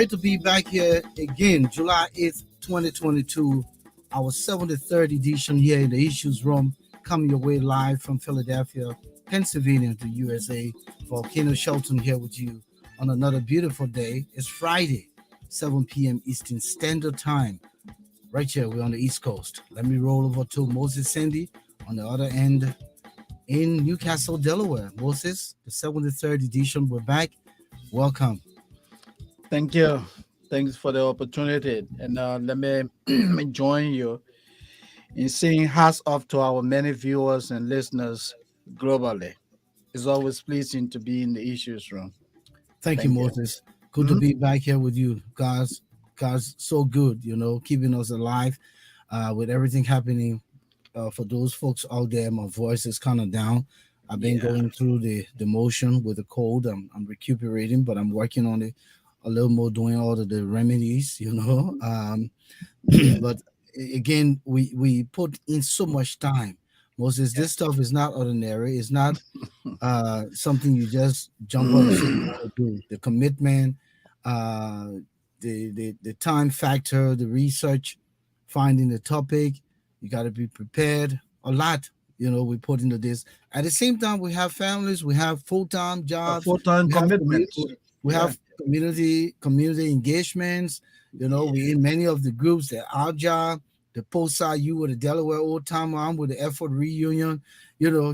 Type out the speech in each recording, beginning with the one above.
Great to be back here again, July 8th, 2022, our 73rd edition here in the Issues Room, coming your way live from Philadelphia, Pennsylvania to USA. Volcano Shelton here with you on another beautiful day. It's Friday, 7 p.m. Eastern Standard Time. Right here, we're on the East Coast. Let me roll over to Moses Sandy on the other end in Newcastle, Delaware. Moses, the 73rd edition, we're back. Welcome. Thank you. Thanks for the opportunity. And let me join you in saying hats off to our many viewers and listeners globally. It's always pleasing to be in the issues room. Thank you, Thank you. Moses. Good to Mhm. be back here with you, guys. God's so good, keeping us alive with everything happening. For those folks out there, my voice is kind of down. I've been Yeah. going through the motion with the cold. I'm recuperating, but I'm working on it a little more, doing all of the remedies. Yeah. But again, we put in so much time. Moses, Yeah. this stuff is not ordinary. It's not something you just jump on and say you want to do. The commitment, uh, the time factor, the research, finding the topic. You got to be prepared. A lot, we put into this. At the same time, we have families, we have full time A jobs, full-time we have commitments. we Yeah. have community engagements. We in many of the groups, the Agile, the post you with the Delaware old timer, I'm with the effort reunion,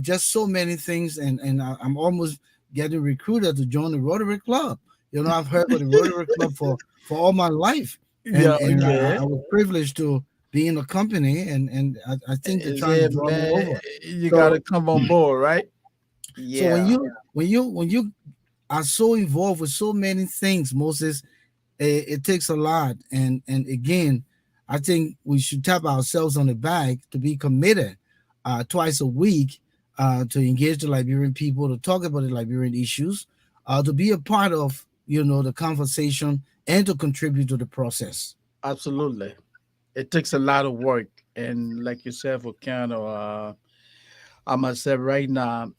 just so many things. And I'm almost getting recruited to join the Rotary Club. I've heard of the Rotary Club for all my life. And Yeah. and I Okay. was privileged to be in the company, and I think they're Is trying to it, draw me man? over. You got to So come on board, right? so when Yeah. you are so involved with so many things, Moses, it takes a lot. And again, I think we should tap ourselves on the back to be committed twice a week to engage the Liberian people, to talk about the Liberian issues, to be a part of the conversation and to contribute to the process. Absolutely. It takes a lot of work. And like you said, Volcano, I must say right now,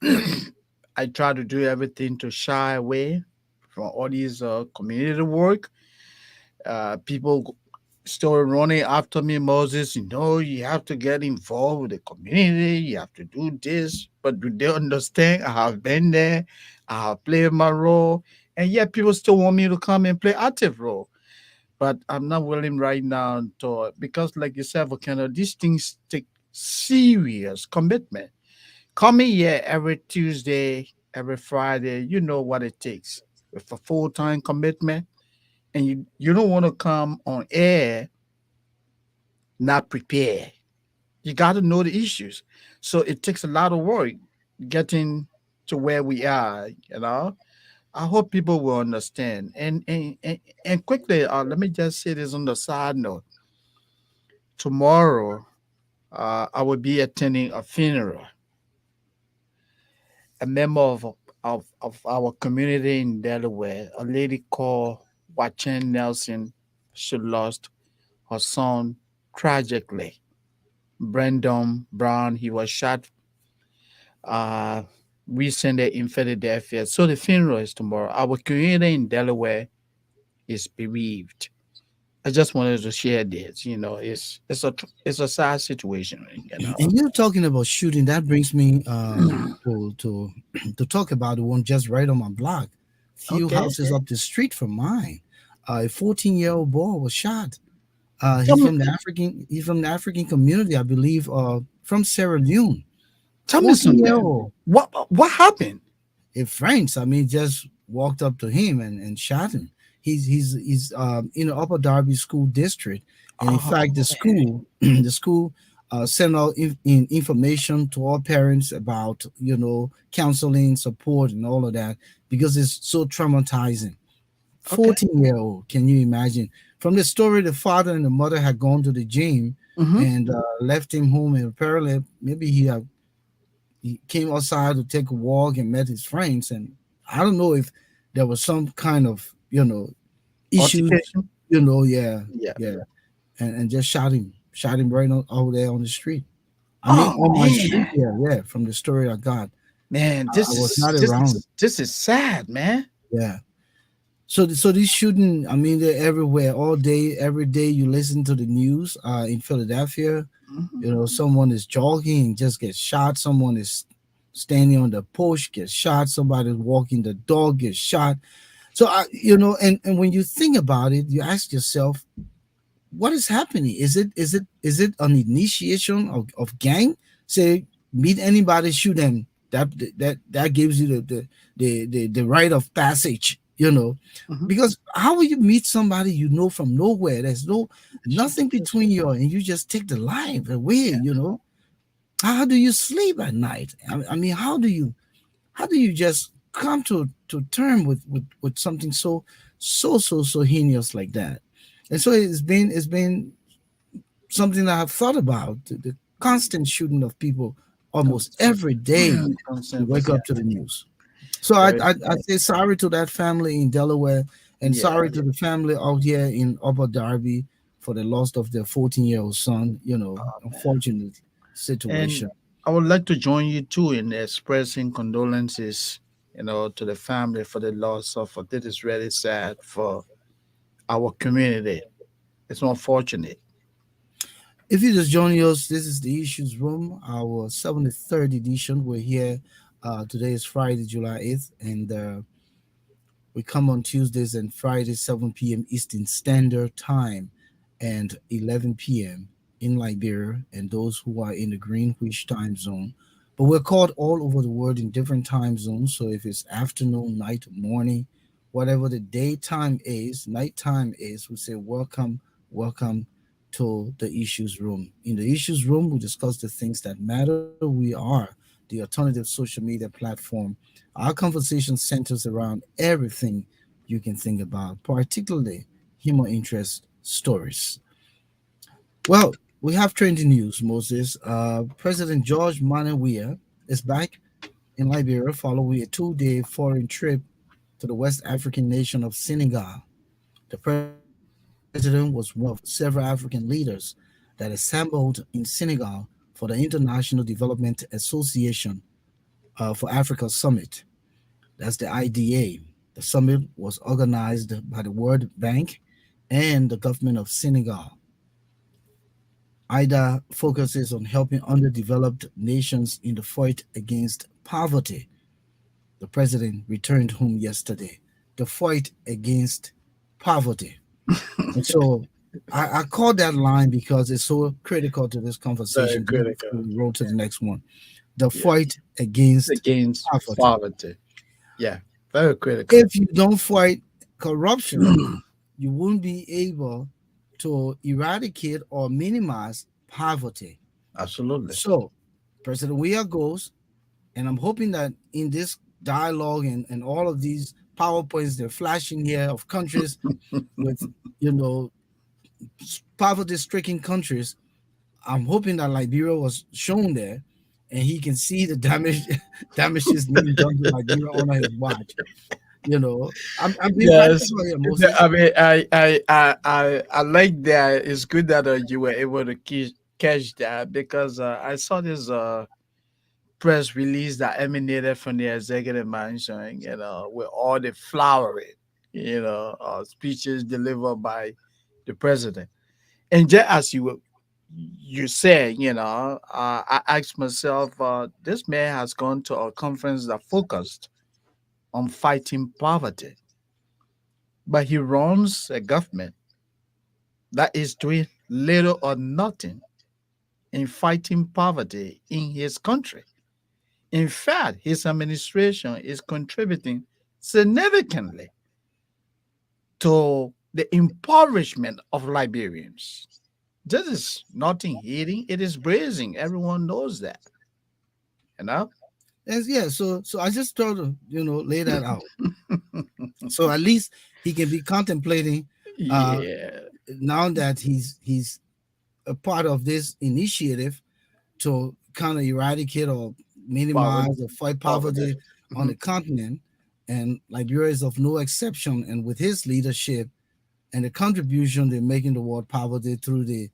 I try to do everything to shy away from all these community work. People still running after me, Moses. You have to get involved with the community. You have to do this. But do they understand? I have been there. I have played my role. And yet people still want me to come and play active role. But I'm not willing right now to, because like you said, Volcano, these things take serious commitment. Coming here every Tuesday, every Friday, you know what it takes with a full-time commitment. And you don't want to come on air not prepared. You got to know the issues. So it takes a lot of work getting to where we are. I hope people will understand. And quickly, let me just say this on the side note. Tomorrow, I will be attending a funeral. A member of our community in Delaware, a lady called Wachen Nelson, she lost her son tragically. Brandon Brown, he was shot uh, recently in Philadelphia. So the funeral is tomorrow. Our community in Delaware is bereaved. I just wanted to share this. It's a sad situation. And you're talking about shooting. That brings me to to talk about the one just right on my block, few Okay, houses up the street from mine. A 14-year-old boy was shot. tell me, He's from the African community, I believe, from Sierra Leone. tell me 14 year something. old. What happened? A friends, I mean, just walked up to him and shot him. He's in the Upper Darby School District, and in Oh fact, the man. school the school sent out information to all parents about counseling, support, and all of that because it's so traumatizing. Okay. 14-year-old, can you imagine? From the story, the father and the mother had gone to the gym Mm-hmm. and left him home, and apparently maybe he came outside to take a walk and met his friends, and I don't know if there was some kind of issues, Altercation. yeah, Yeah. yeah, and just shot him right over there on the street. I mean, Oh on my street, man. yeah, from the story I got. Man, I was not around. this is sad, man. Yeah. So these shooting, I mean, they're everywhere, all day, every day. You listen to the news in Philadelphia. Mhm. You know, someone is jogging and just gets shot. Someone is standing on the porch, gets shot. Somebody walking the dog, gets shot. So and when you think about it, you ask yourself, what is happening? Is it an initiation of gang? Say, meet anybody, shoot them. That gives you the rite of passage, Mhm. because how will you meet somebody from nowhere? There's Shoot nothing the between you, and you just take the life away. How do you sleep at night? I mean, how do you just come to term with something so heinous like that? And so it's been something that I've thought about, the constant shooting of people almost constant, every day. You constant wake up to brutality. the news. So I, Very I, I sad. say sorry to that family in Delaware, and Yeah, sorry to the family out here in Upper Darby for the loss of their 14-year-old son. man. Unfortunate And situation. I would like to join you too in expressing condolences, to the family for the loss of. This is really sad for our community. It's unfortunate. If you just joining us, this is the Issues Room, our 73rd edition. We're here. Today is Friday, July 8th, and we come on Tuesdays and Fridays, 7 p.m. Eastern Standard Time and 11 p.m. in Liberia, and those who are in the Greenwich time zone. But we're called all over the world in different time zones. So if it's afternoon, night, morning, whatever the daytime is, nighttime is, we say welcome, welcome to the Issues Room. In the Issues Room, we discuss the things that matter. We are the alternative social media platform. Our conversation centers around everything you can think about, particularly human interest stories. Well, we have trending news, Moses. President George Weah is back in Liberia following a 2-day foreign trip to the West African nation of Senegal. The president was one of several African leaders that assembled in Senegal for the International Development Association for Africa Summit. That's the IDA. The summit was organized by the World Bank and the government of Senegal. IDA focuses on helping underdeveloped nations in the fight against poverty. The president returned home yesterday. The fight against poverty. And so I call that line because it's so critical to this Very conversation just before critical. we roll to Yeah. the next one. The Yes. fight against Against poverty. poverty. Yeah. Very critical. If you don't fight corruption, you won't be able to eradicate or minimize poverty. Absolutely. So, President Weah goes, and I'm hoping that in this dialogue and all of these PowerPoints they're flashing here of countries with, you know, poverty stricken countries, I'm hoping that Liberia was shown there and he can see the damages being done to Liberia on his watch. I'm being Yes. practical here, Moses. I mean, I like that. It's good that you were able to catch that because I saw this press release that emanated from the executive mansion, with all the flowery, speeches delivered by the president. And just as you said, I asked myself, this man has gone to a conference that focused on fighting poverty, but he runs a government that is doing little or nothing in fighting poverty in his country. In fact, his administration is contributing significantly to the impoverishment of Liberians. This is nothing hidden, it is brazen. Everyone knows that, you know? Yeah, so I just try to lay that out. So at least he can be contemplating uh Yeah, now that he's a part of this initiative to kind of eradicate or poverty. minimize or fight Poverty. poverty on Mhm. the continent. And Liberia is of no exception. And with his leadership and the contribution they're making toward poverty through the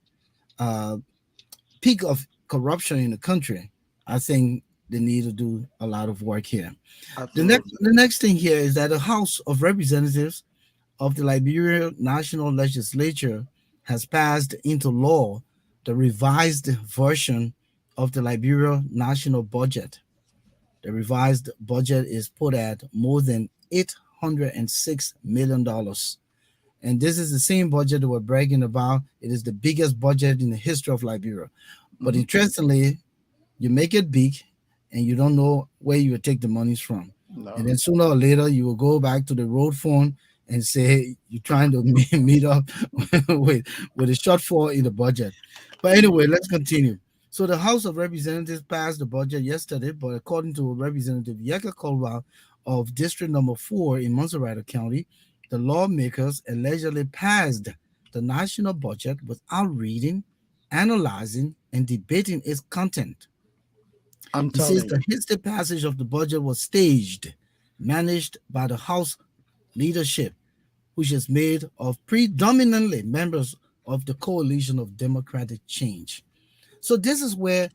uh, peak of corruption in the country, I think they need to do a lot of work here. The next Absolutely. the next thing here is that the House of Representatives of the Liberia National Legislature has passed into law the revised version of the Liberia national budget. The revised budget is put at more than $806 million. And this is the same budget that we're bragging about. It is the biggest budget in the history of Liberia. But Mhm. interestingly, you make it big and you don't know where you will take the monies from. And No. then sooner or later, you will go back to the road fund and say, hey, you're trying to meet up with, with a shortfall in the budget. But anyway, let's continue. So the House of Representatives passed the budget yesterday, but according to Representative Yeka Kolwa of District Number 4 in Monserrate County, the lawmakers allegedly passed the national budget without reading, analyzing, and debating its content. I'm He says telling the you. hasty passage of the budget was staged, managed by the House leadership, which is made of predominantly members of the Coalition of Democratic Change. So this is where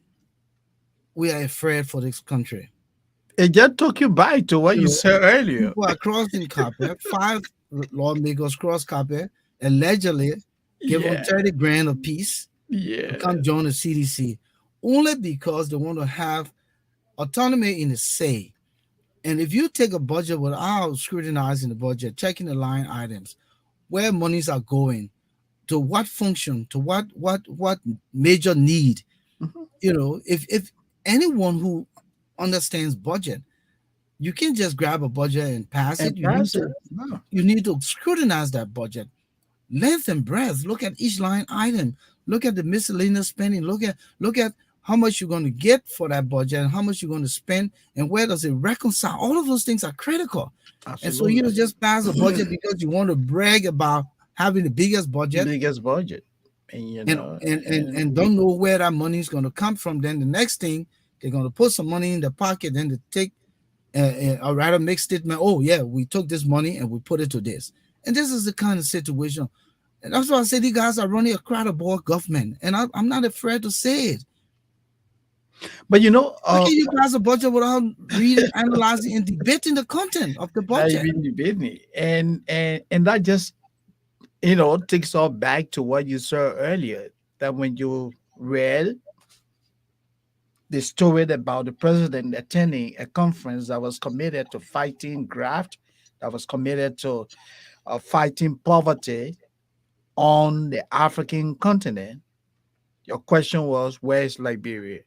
we are afraid for this country. It just took you back to what You you know, said earlier. people are crossing carpet. Five lawmakers cross carpet, allegedly give them Yeah. 30 grand apiece to Yeah. come join the CDC, only because they want to have autonomy in the say. And if you take a budget without scrutinizing the budget, checking the line items, where monies are going, to what function, to what major need, Mhm. if anyone who understands budget, you can't just grab a budget and pass it. And You need pass it. to No. scrutinize that budget, length and breadth. Look at each line item. Look at the miscellaneous spending. Look at how much you're going to get for that budget and how much you're going to spend and where does it reconcile. All of those things are critical. And so you Absolutely. don't just pass a budget because you want to brag about having the biggest budget Biggest budget. And and don't know where that money is going to come from. Then the next thing, they're going to put some money in the pocket, then they take or rather make statement. Oh yeah, we took this money and we put it to this. And this is the kind of situation. And that's why I say these guys are running a crowd-aboard government. And I'm not afraid to say it. but How can you pass a budget without reading, analyzing, and debating the content of the not budget? even debating. And that just takes us back to what you said earlier. That when you read the story about the president attending a conference that was committed to fighting graft, that was committed to fighting poverty on the African continent. Your question was, where is Liberia?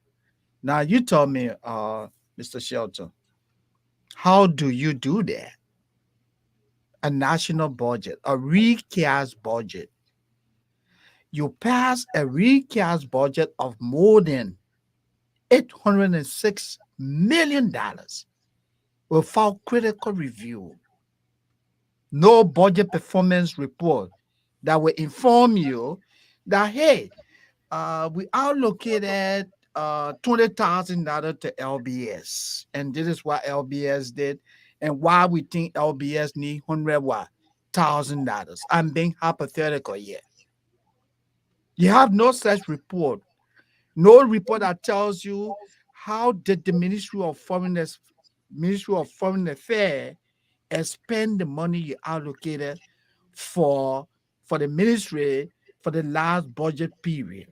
Now you tell me, Mr. Shelton, how do you do that? A national budget, a recast budget. You pass a recast budget of more than $806 million without critical review. No budget performance report that will inform you that, hey, we allocated $20,000 to LBS, and this is what LBS did, and why we think LBS need $100,000. I'm being hypothetical here. You have no such report, no report that tells you how did the Ministry of Foreign Affairs spend the money you allocated for the ministry for the last budget period.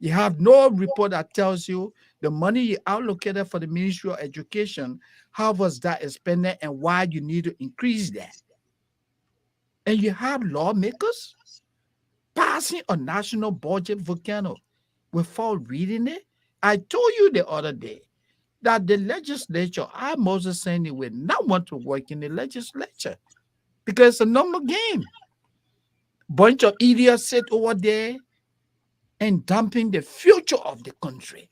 You have no report that tells you the money you allocated for the Ministry of Education, how was that spent and why you need to increase that. And you have lawmakers passing a national budget, Volcano, without reading it. I told you the other day that the legislature, Moses Sandy, would not want to work in the legislature because it's a number game. Bunch of idiots sit over there and dumping the future of the country.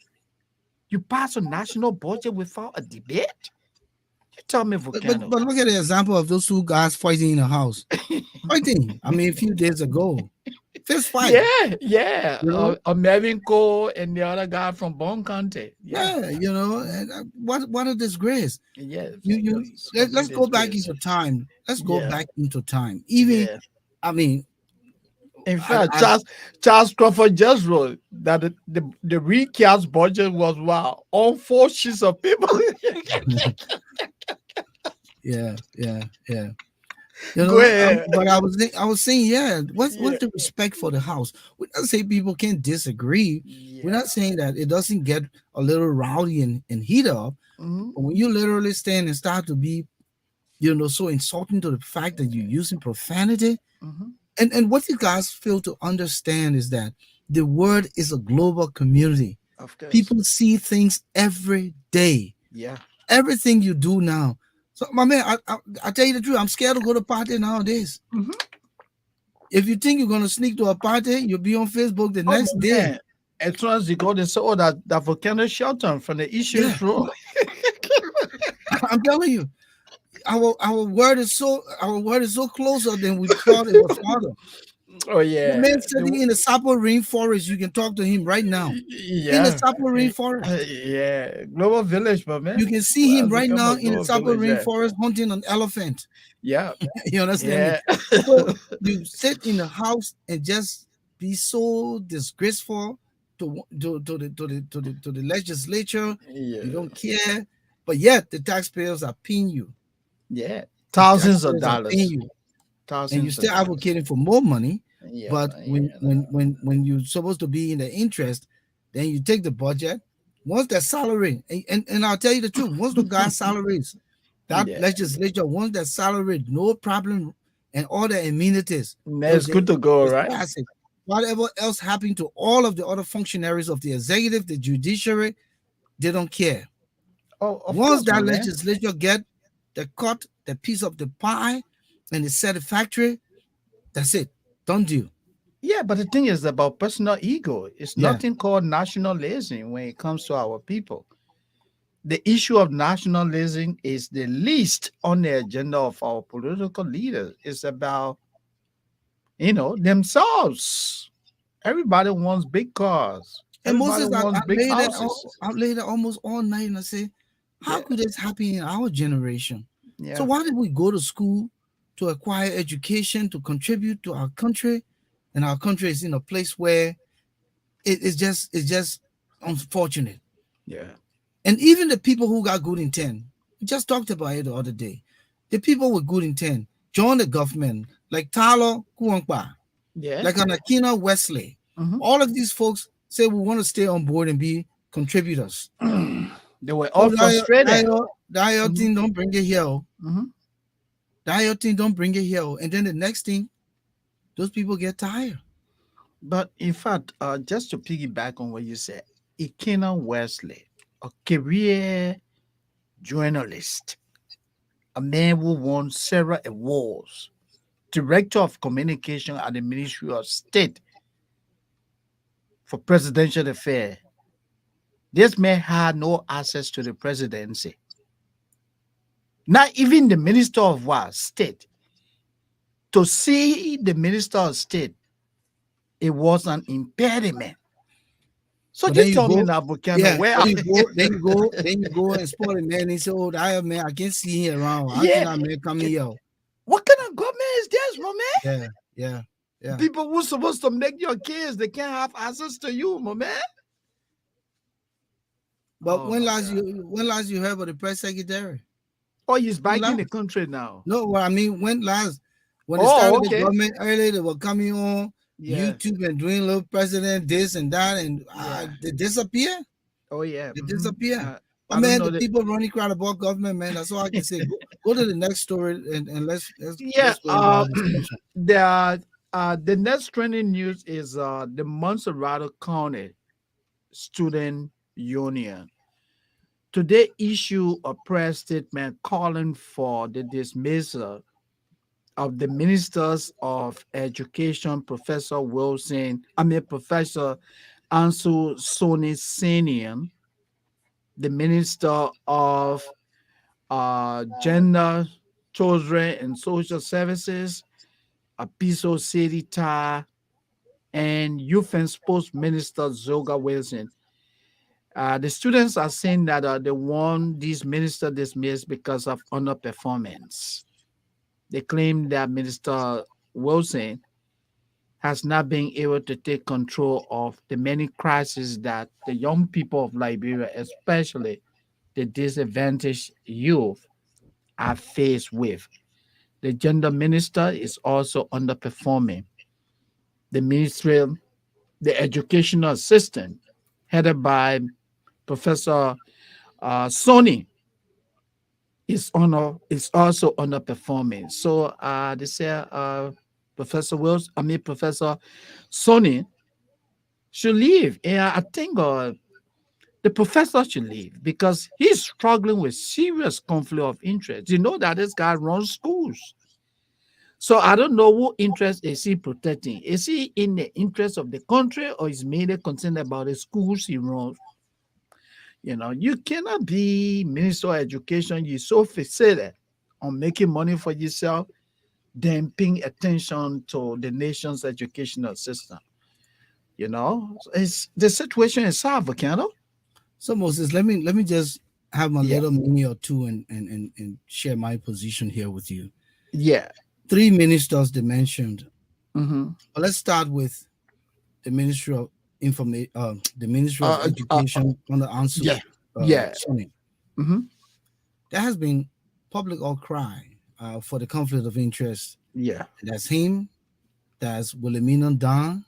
You pass a national budget without a debate? You tell me, Volcano. But look at the example of those two guys fighting in the house. Fighting. I mean, a few days ago. Fist fight. Yeah, yeah. You know? Melvin Cole and the other guy from Bone County. Yeah, and what a disgrace. Yes. Let's go back into time. Let's go Yeah. back into time. Even Yeah. I mean, In fact, Charles Crawford just wrote that the recast budget was wow, on 4 sheets of paper. yeah. You Go know, ahead. but I was saying, yeah, Yeah. what's the respect for the house? We're not saying people can't disagree. We're Yeah. not saying that it doesn't get a little rowdy and heat up. Hmm. But when you literally stand and start to be, you know, so insulting to the fact that you're using profanity, Hmm. and what you guys fail to understand is that the word is a global community. Of course. People see things every day. Yeah. Everything you do now. So, my man, I tell you the truth, I'm scared to go to party nowadays. Hmm. If you think you're gonna sneak to a party, you'll be on Facebook the Oh next day. man. As soon as you go, they say, oh, that Volcano Shelton from the Yeah, issues room. I'm telling you, our word is so closer than we thought it was farther. Oh The yeah. man sitting in the Sapo rainforest, you can talk to him right now. In the Yeah. Sapo rainforest, Yeah. Global village, my man. you can see Well, him it's right become now a in the global Sapo village. Yeah. rainforest hunting an elephant. Yeah. You understand me? Yeah. So you sit in the house and just be so disgraceful to the legislature. You Yeah. don't care, but yet the taxpayers are paying you. Yeah. The Thousands of taxpayers are paying dollars. you, and you're Thousands of still dollars. advocating for more money. Yeah, But man. when Yeah. when you're supposed to be in the interest, then you take the budget. Once that salary, and I'll tell you the truth, once the guy's salaries, that Yeah. legislature, once that salary, no problem, and all the amenities, That's good to go, it's right? classic. Whatever else happened to all of the other functionaries of the executive, the judiciary, they don't care. Oh, of Once course, my that man. legislature get the cut, the piece of the pie, and it's satisfactory, that's it. Don't do. Yeah, but the thing is about personal ego. It's Yeah. nothing called nationalism when it comes to our people. The issue of nationalism is the least on the agenda of our political leaders. It's about, themselves. Everybody wants big cars. And Everybody Moses, wants big houses. I lay there almost all night and I say, how Yeah, could this happen in our generation? So yeah, why did we go to school to acquire education to contribute to our country? And our country is in a place where it's just unfortunate. yeah. And even the people who got good intent, we just talked about it the other day. The people with good intent join the government, like Tyler Kuwankpa, Yeah. like Anakina Wesley. Hmm. All of these folks say we want to stay on board and be contributors. They were Oh, all frustrated. that Hmm. thing don't bring it here. Oh. Hmm. That thing don't bring it here. Oh. And then the next thing, those people get tired. But in fact, just to piggyback on what you said, Ikena Wesley, a career journalist, a man who won several awards, director of communication at the Ministry of State for Presidential Affairs. This man had no access to the presidency. Not even the Minister of what? State. To see the Minister of State, it was an impediment. So But then just you tell me go, now, Volcano, yeah, where then you go and spot a man and say, oh, that man, I can't see him around. How can yeah, that man come here? what kind of government is this, my man? Yeah, yeah, yeah. People who's supposed to make your kids, they can't have access to you, my man. But Oh my God. when last you heard of the press secretary? Oh, he's When back in the last? country now. No, what I mean, when last? When they Oh, started the okay. government early, they were coming on Yeah, YouTube and doing little president this and that, and yeah. they disappear. Oh, yeah. They Hmm. disappear. But I don't man, know the that. people running crowd about government, man. That's all I can say. Go to the next story and Yeah. let's go into our discussion. The next trending news is the Montserrat County Student Union. Today issue a press statement calling for the dismissal of the ministers of education, Professor Ansu Soni Senior, the minister of gender, children and social services, Apiso City Ta, and youth and sports minister Zoga Wilson. The students are saying that they want this minister dismissed because of underperformance. They claim that Minister Wilson has not been able to take control of the many crises that the young people of Liberia, especially the disadvantaged youth, are faced with. The gender minister is also underperforming. The ministry, the educational assistant, headed by Professor Sony, is also underperforming. So they say Professor Wills, I mean Professor Sony should leave. Yeah, I think the professor should leave because he's struggling with serious conflict of interest. You know that this guy runs schools. So I don't know who interest is he protecting. Is he in the interest of the country or is mainly concerned about the schools he runs? You know, you cannot be minister of education. You're so fixated on making money for yourself, then paying attention to the nation's educational system. You know, it's the situation is hard, Volcano. So Moses, let me just have my Yeah. little minute or two and share my position here with you. Yeah. Three ministers they mentioned. Mm-hmm. But let's start with the Ministry of Information, the Ministry of Uh, uh, uh, Education under Ansu yeah. Yeah. Sonny. Mm-hmm. There has been public outcry for the conflict of interest. Yeah. That's him. That's Wilhelmina Don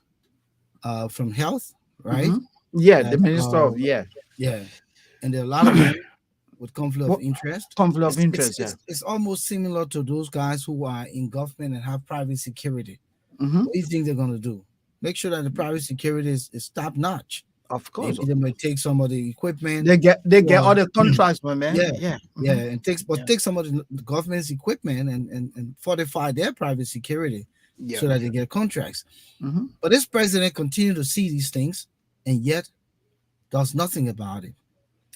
from Health, right? Mm-hmm. Yeah. The That's minister of yeah. yeah, and there are a lot of them with conflict of What interest. conflict of It's it's interest? Yeah. it's, it's almost similar to those guys who are in government and have private security. Mm-hmm. What do you think they're gonna do? Make sure that the private security is top notch. Of course. Maybe they might take some of the equipment. They get all Or, the contracts, my man. yeah, Yeah. yeah, Mm-hmm. and Yeah. take some of the government's equipment and fortify their private security Yeah. so that they get contracts. Mm-hmm. But this president continued to see these things and yet does nothing about it.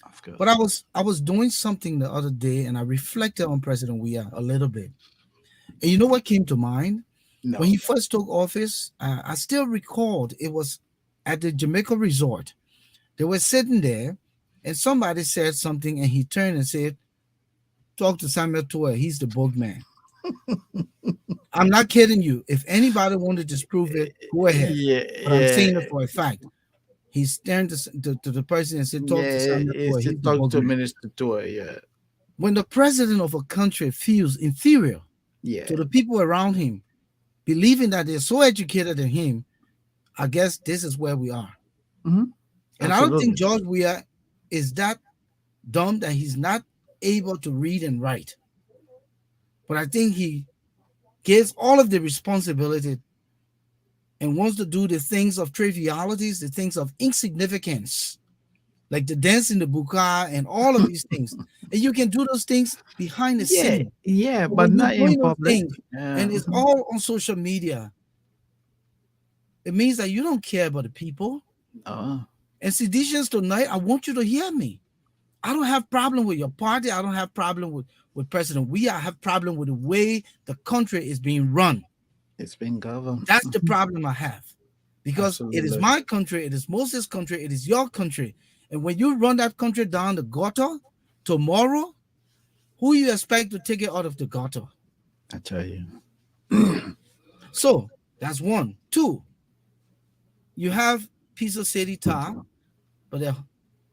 Of course. But I was doing something the other day and I reflected on President Weah a little bit. And you know what came to mind? When No. he first took office, I still recalled it was at the Jamaica resort. They were sitting there and somebody said something and he turned and said, talk to Samuel Tour. He's the boogman. I'm not kidding you. If anybody wanted to disprove it, go ahead. Yeah. But I'm Yeah. saying it for a fact. He turned to the person and said, talk to Yeah. Samuel Tour. It's to He's the talk to boogman. Minister Tour. Yeah. When the president of a country feels inferior Yeah. to the people around him, believing that they're so educated than him, I guess this is where we are. Mm-hmm. And I don't think Absolutely. George Weah is that dumb that he's not able to read and write. But I think he gives all of the responsibility and wants to do the things of trivialities, the things of insignificance, like the dance in the buka and all of these things. And you can do those things behind the Yeah. scene. Yeah. But But when you're not in doing those public. things Yeah. and it's Mhm. all on social media, it means that you don't care about the people. Oh. And Seditians tonight, I want you to hear me. I don't have problem with your party. I don't have problem with President Weah. I have problem with the way the country is being run. It's been governed. That's the problem I have. Because it is Absolutely. my country, it is Moses' country, it is your country. And when you run that country down the gutter tomorrow, who you expect to take it out of the gutter? I tell you. So that's one. Two, you have Pisa City Tar, but there are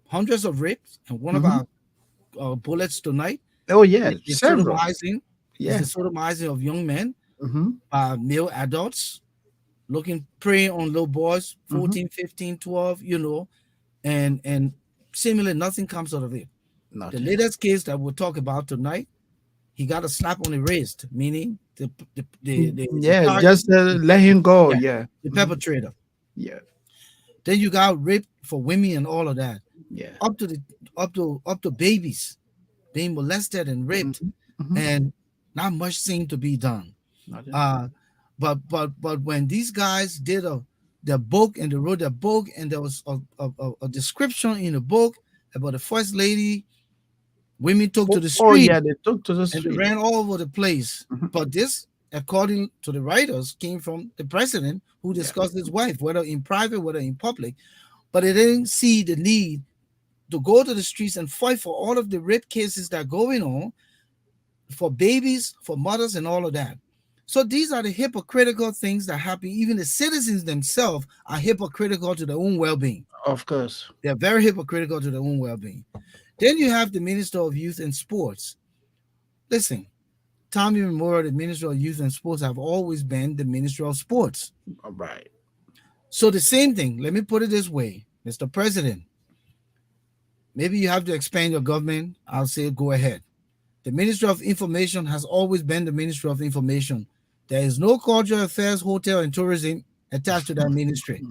hundreds of rapes, and one of Mhm. our bullets tonight Oh yeah, is several. sodomizing, is Yeah. the sodomizing of young men, Mm-hmm. male adults, looking preying on little boys, Mm-hmm. 14, 15, 12, and seemingly nothing comes out of it. The Nothing. latest case that we'll talk about tonight, he got a slap on the wrist, meaning the Yeah, target, just let him go. yeah, Yeah. the Mhm. perpetrator. Yeah. Then you got rape for women and all of that, Yeah. up to babies being molested and raped, Mhm. Mhm. and not much seemed to be done. Nothing. Uh, but when these guys did their book and they wrote their book and there was a description in the book about the first lady, women took to the Oh street yeah, they took to the and they street. ran all over the place. Mhm. But this, according to the writers, came from the president who Yeah. discussed his wife, whether in private, whether in public. But they didn't see the need to go to the streets and fight for all of the rape cases that are going on, for babies, for mothers, and all of that. So these are the hypocritical things that happen. Even the citizens themselves are hypocritical to their own well-being. Of course. They're very hypocritical to their own well-being. Then you have the Minister of Youth and Sports. Listen, time immemorial, the Ministry of Youth and Sports have always been the Ministry of Sports. All right. So the same thing, let me put it this way, Mr. President, maybe you have to expand your government. I'll say go ahead. The Ministry of Information has always been the Ministry of Information. There is no cultural affairs, hotel, and tourism attached to that ministry.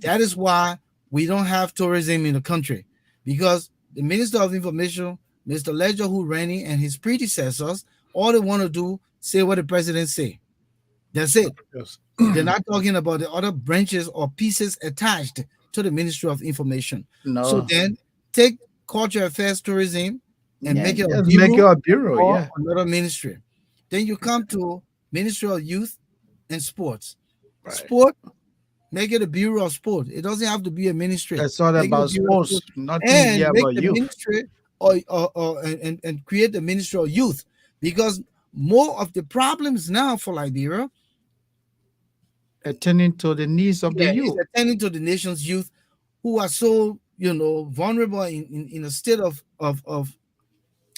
That is why we don't have tourism in the country, because the Minister of Information, Mr. Ledger, who ran it, and his predecessors, all they want to do say what the president say. That's it. Yes. They're not talking about the other branches or pieces attached to the Ministry of Information. So No. then take cultural affairs, tourism, and Yeah, make it a just make it bureau a bureau. or Yeah. another ministry. Then you come to Ministry of Youth and Sports. Right. Sport, make it a bureau of sport. It doesn't have to be a ministry. It's all Make it a about bureau of sports. sport. Nothing And here make about the youth. ministry and create the Ministry of Youth, because more of the problems now for Liberia, Attending to the needs of the yeah, is youth. attending to the nation's youth who are so vulnerable in a state of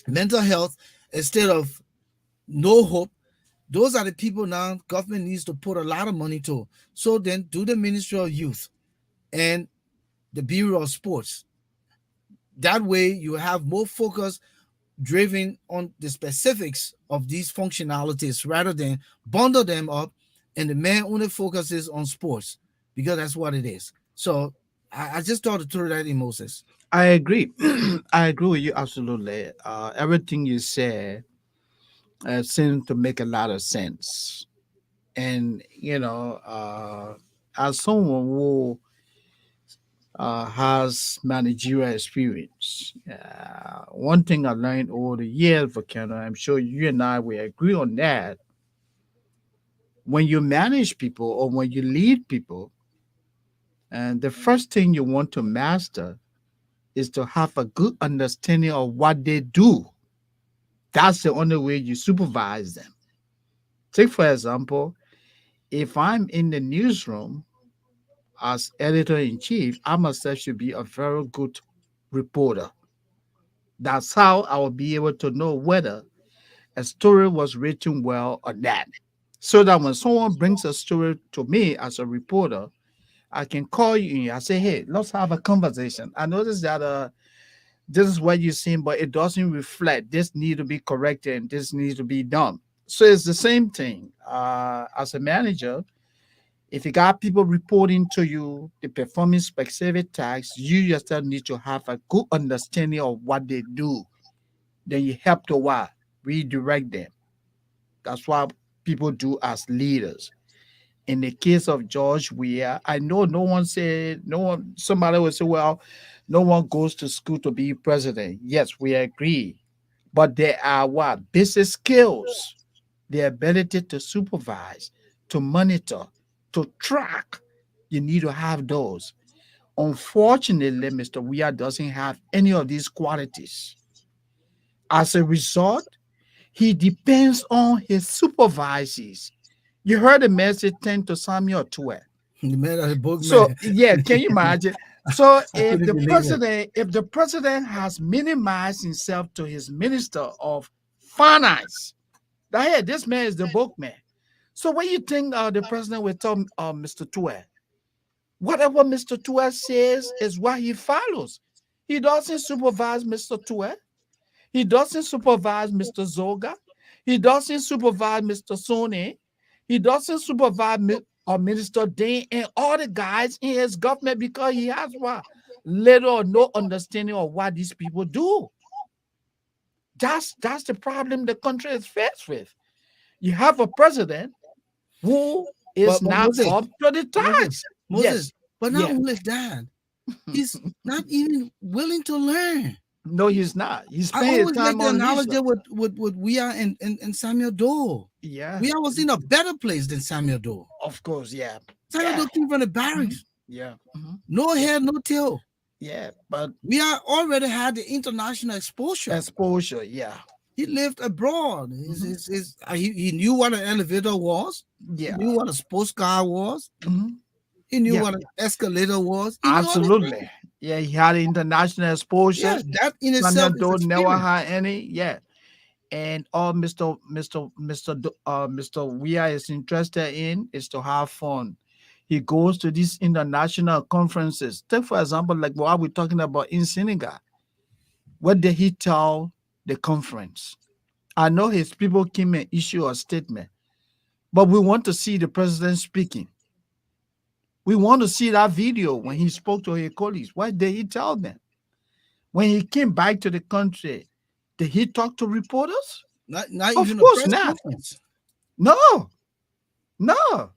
mental health, a state of no hope. Those are the people now government needs to put a lot of money to. So then do the Ministry of Youth and the Bureau of Sports. That way you have more focus driven on the specifics of these functionalities rather than bundle them up and the man only focuses on sports, because that's what it is. So I just thought to throw that in, Moses. I agree. I agree with you absolutely. Everything you said seems to make a lot of sense. And as someone who has managerial experience, one thing I learned over the years, Volcano, I'm sure you and I will agree on that. When you manage people or when you lead people, and the first thing you want to master is to have a good understanding of what they do. That's the only way you supervise them. Take, for example, if I'm in the newsroom as editor in chief, I myself should be a very good reporter. That's how I will be able to know whether a story was written well or not. So that when someone brings a story to me as a reporter, I can call you and I say, hey, let's have a conversation. I noticed that this is what you're seeing, but it doesn't reflect. This needs to be corrected and this needs to be done. So it's the same thing. As a manager, if you got people reporting to you, the performing specific tasks, you yourself need to have a good understanding of what they do. Then you help to what? Redirect them. That's what people do as leaders. In the case of George Weah, I know somebody will say, well, no one goes to school to be president. Yes, we agree. But there are what? Basic skills, the ability to supervise, to monitor, to track. You need to have those. Unfortunately, Mr. Weah doesn't have any of these qualities. As a result, he depends on his supervisors. You heard the message 10 to Samuel 12. The man of the book, So man. yeah, can you imagine? So I couldn't believe it. if the president has minimized himself to his minister of finance, that hey, this man is the bookman. So what you think the president will tell Mr. Tuer? Whatever Mr. Tuer says is what he follows. He doesn't supervise Mr. Tuer. He doesn't supervise Mr. Zoga. He doesn't supervise Mr. Sone. He doesn't supervise Minister Dane and all the guys in his government because he has what? Little or no understanding of what these people do. That's the problem the country is faced with. You have a president who is But not Moses, up to the Moses, task. Moses, Yes. but not Yeah. only that, he's not even willing to learn. No, he's not. He's I spending his always make time the on analogy research. with Weah and Samuel Doe. Yeah. Weah was in a better place than Samuel Doe. Of course. Yeah. Samuel Yeah. Doe came from the Mhm. barracks, Yeah. Mhm. no head, no tail. Yeah. But Weah already had the international exposure. exposure. Yeah. He lived abroad. Mhm. He knew what an elevator was. He Yeah. knew what a sports car was. Mhm. He knew Yeah. what an escalator was. He knew all these things. Absolutely. Yeah. He had international exposure. Yeah, that in Samuel itself is Doe never experience. had any. Yeah. and all Mr. Weir is interested in is to have fun. He goes to these international conferences. Take for example, like what we're talking about in Senegal. What did he tell the conference? I know his people came and issue a statement, but we want to see the president speaking. We want to see that video when he spoke to his colleagues. What did he tell them? When he came back to the country, did he talk to reporters? Not Of even a course press not. conference. No, no.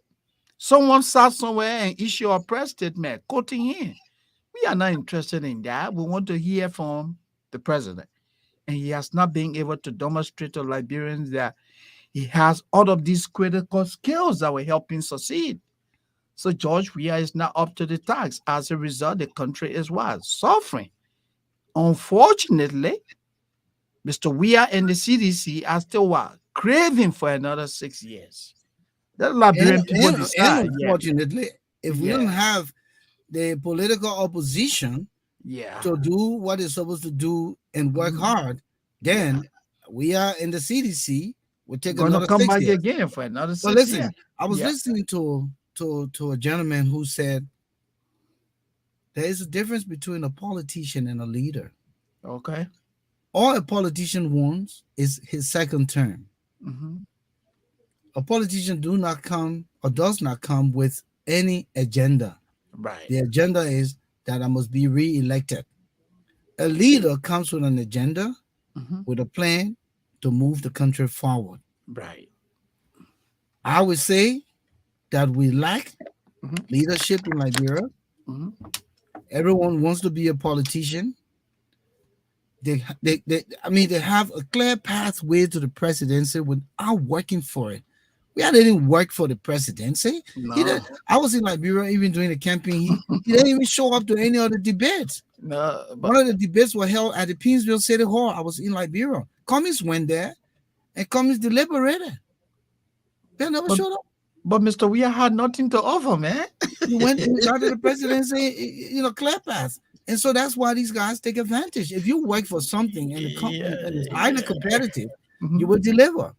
Someone sat somewhere and issued a press statement quoting him. We are not interested in that. We want to hear from the president. And he has not been able to demonstrate to Liberians that he has all of these critical skills that will help him succeed. So George Weah is not up to the task. As a result, the country is what? Suffering. Unfortunately, Mr. Weah and the CDC are still what? Craving for another 6 years. The And, Liberian people and decide. Yeah. unfortunately, if we don't Yeah. have the political opposition Yeah. to do what it's supposed to do and work Mhm. hard, Yeah. then we are in the CDC will take Gonna another come six back years. again for another But 6 years. listen, I was Yeah. listening to a gentleman who said there is a difference between a politician and a leader. Okay. All a politician wants is his second term. Hmm. A politician do not come or does not come with any agenda. Right. The agenda is that I must be re-elected. A leader comes with an agenda, Hmm. with a plan to move the country forward. Right. I would say that we lack Hmm. leadership in Liberia. Hmm. Everyone wants to be a politician. I mean, they have a clear pathway to the presidency without working for it. We didn't work for the presidency. He did. No. I was in Liberia even during the campaign. He didn't even show up to any of the debates. No. One of the debates were held at the Pinsville City Hall. I was in Liberia. Commies went there and commies deliberated. They never But showed up. but Mr. Weah had nothing to offer, man. He got to the presidency, clear path. And so that's why these guys take advantage. If you work for something and the company Yeah. and it's highly Yeah. competitive, you Hmm. will deliver.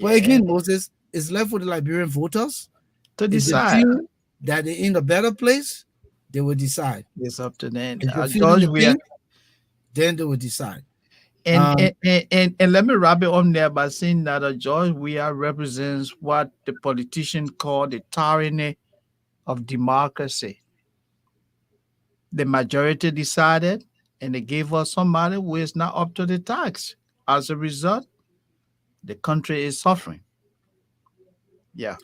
But Yeah. again, Moses, it's left for the Liberian voters. To If they decide. feel that they're in a better place, they will decide. It's up to them. If they're feeling George the Weah. pain, then they will decide. And, Um, and let me wrap it on there by saying that George Weah represents what the politicians call the tyranny of democracy. The majority decided, and they gave us somebody who is not up to the task. As a result, the country is suffering. Yeah.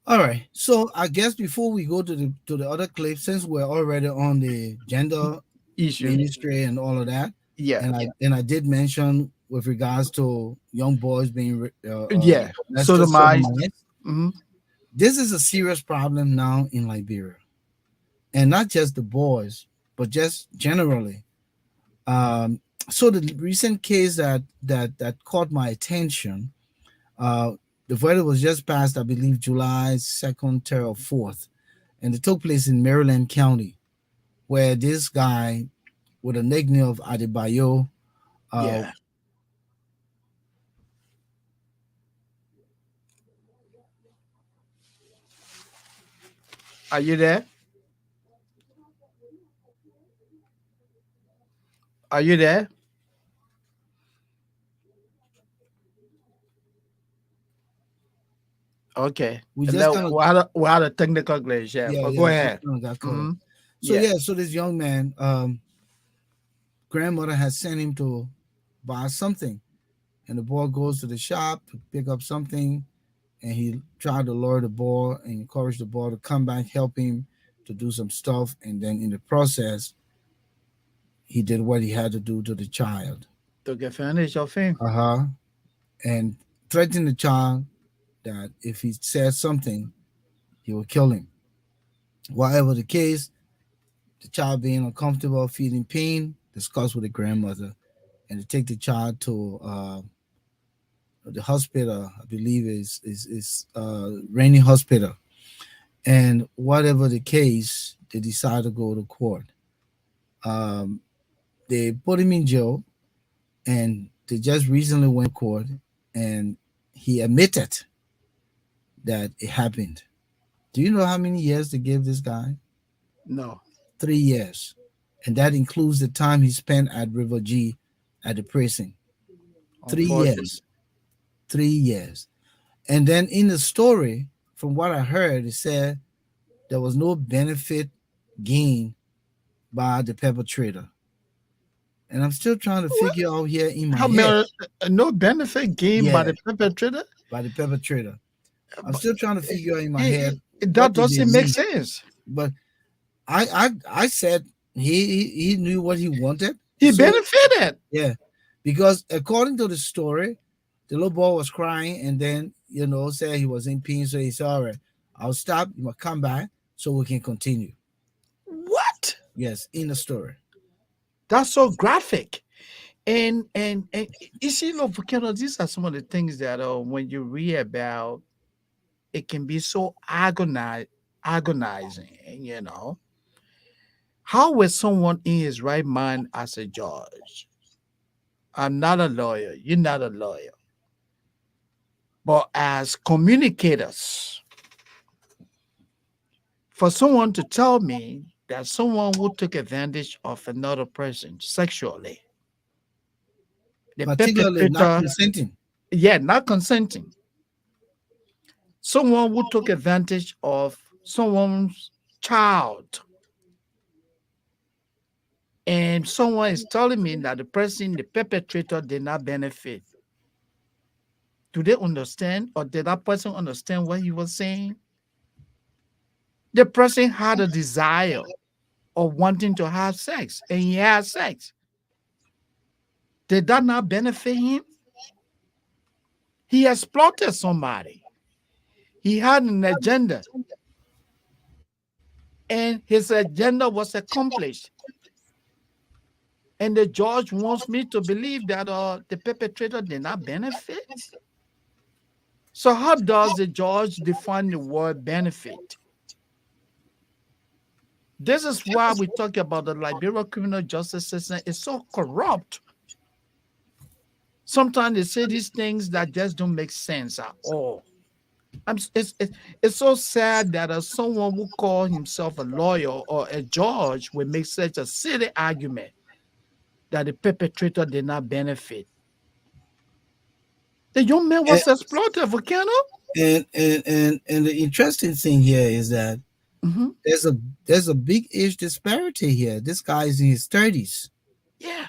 all right. So I guess before we go to the other clip, since we're already on the gender Issue. ministry and all of that, Yeah. and I did mention with regards to young boys being Yeah. molested, Sodomized. sodomized. Hmm. This is a serious problem now in Liberia, and not just the boys, but just generally. Um, so the recent case that caught my attention, uh, the verdict was just passed, I believe, July 2nd, 3rd, or 4th, and it took place in Maryland County, where this guy with a nickname of Adebayo, uh, Yeah. Are you there? Are you there? Okay. we And just then kind of we had a technical glitch. Yeah. But go we just ahead. kind of got cut off. Hmm. So Yeah. yeah, so this young man, grandmother has sent him to buy something, and the boy goes to the shop to pick up something, and he tried to lure the boy and encourage the boy to come back, help him to do some stuff, and then in the process, he did what he had to do to the child. To get finished your thing. Uh-huh. And threatened the child that if he said something, he would kill him. Whatever the case, the child being uncomfortable, feeling pain, discussed with the grandmother, and to take the child to the hospital. I believe is Rainy Hospital. And whatever the case, they decide to go to court. Um, they put him in jail, and they just recently went to court, and he admitted that it happened. Do you know how many years they gave this guy? No, 3 years. And that includes the time he spent at River G at the prison. Three unfortunately. years. 3 years. And then in the story, from what I heard, it said there was no benefit gained by the perpetrator. And I'm still trying to What? figure out here in my How head, many, no benefit gained by yeah, the perpetrator? by the perpetrator. I'm But still trying to figure out in my it, head that what did they doesn't make mean. sense. But I said he knew what he wanted. He So benefited. yeah, because according to the story, the little boy was crying and then said he was in pain. So he said, "All right, I'll stop. You must come back so we can continue." What? Yes, in the story. That's so graphic. And you see, look, Volcano, these are some of the things that when you read about, it can be so agonizing, you know. How was someone in his right mind as a judge? I'm not a lawyer, you're not a lawyer. But as communicators, for someone to tell me that someone who took advantage of another person sexually, the Particularly not perpetrator, consenting. yeah, not consenting, someone who took advantage of someone's child, and someone is telling me that the person, the perpetrator, did not benefit. Do they understand, or did that person understand what he was saying? The person had a desire of wanting to have sex, and he had sex. Did that not benefit him? He exploited somebody. He had an agenda, and his agenda was accomplished. And the judge wants me to believe that the perpetrator did not benefit. So, how does the judge define the word benefit? This is why we talk about the Liberia criminal justice system is so corrupt. Sometimes they say these things that just don't make sense at all. It's so sad that someone who call himself a lawyer or a judge will make such a silly argument that the perpetrator did not benefit. The young man And was exploited, Volcano. and the interesting thing here is that Hmm. there's a there's a big age disparity here. This guy is in his 30s. Yeah.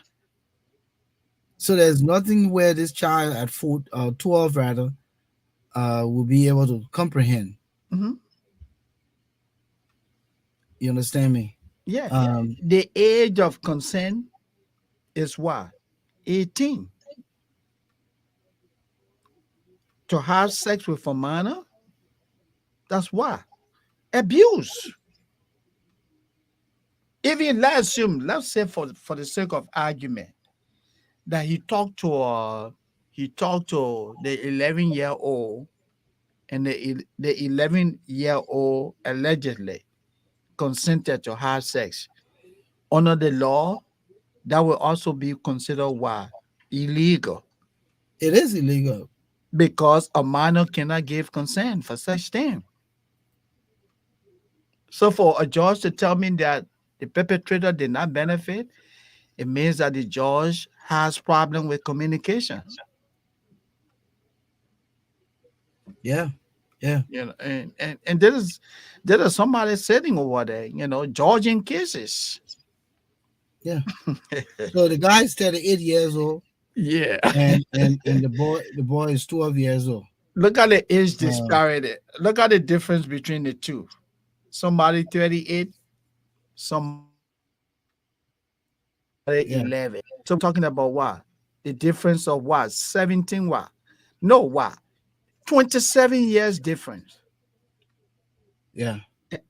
So there's nothing where this child at 12 rather will be able to comprehend. Hmm. You understand me? Yeah, yeah. Um, The age of consent is what? 18. To have sex with a minor, that's what? Abuse. Even let's assume, let's say for the sake of argument, that he talked to the 11-year-old, and the 11-year-old allegedly consented to have sex. Under the law, that will also be considered what? Illegal, it is illegal. because a minor cannot give consent for such thing. So for a judge to tell me that the perpetrator did not benefit, it means that the judge has problem with communication. Yeah, yeah, You know, and there is somebody sitting over there, judging cases. yeah. So the guy is 38 years old, Yeah. and the boy is 12 years old. Look at the age Uh, disparity. Look at the difference between the two. Somebody 38, somebody yeah, 11. So we're talking about what? The difference of what? 17 what? No, what? 27 years difference. yeah.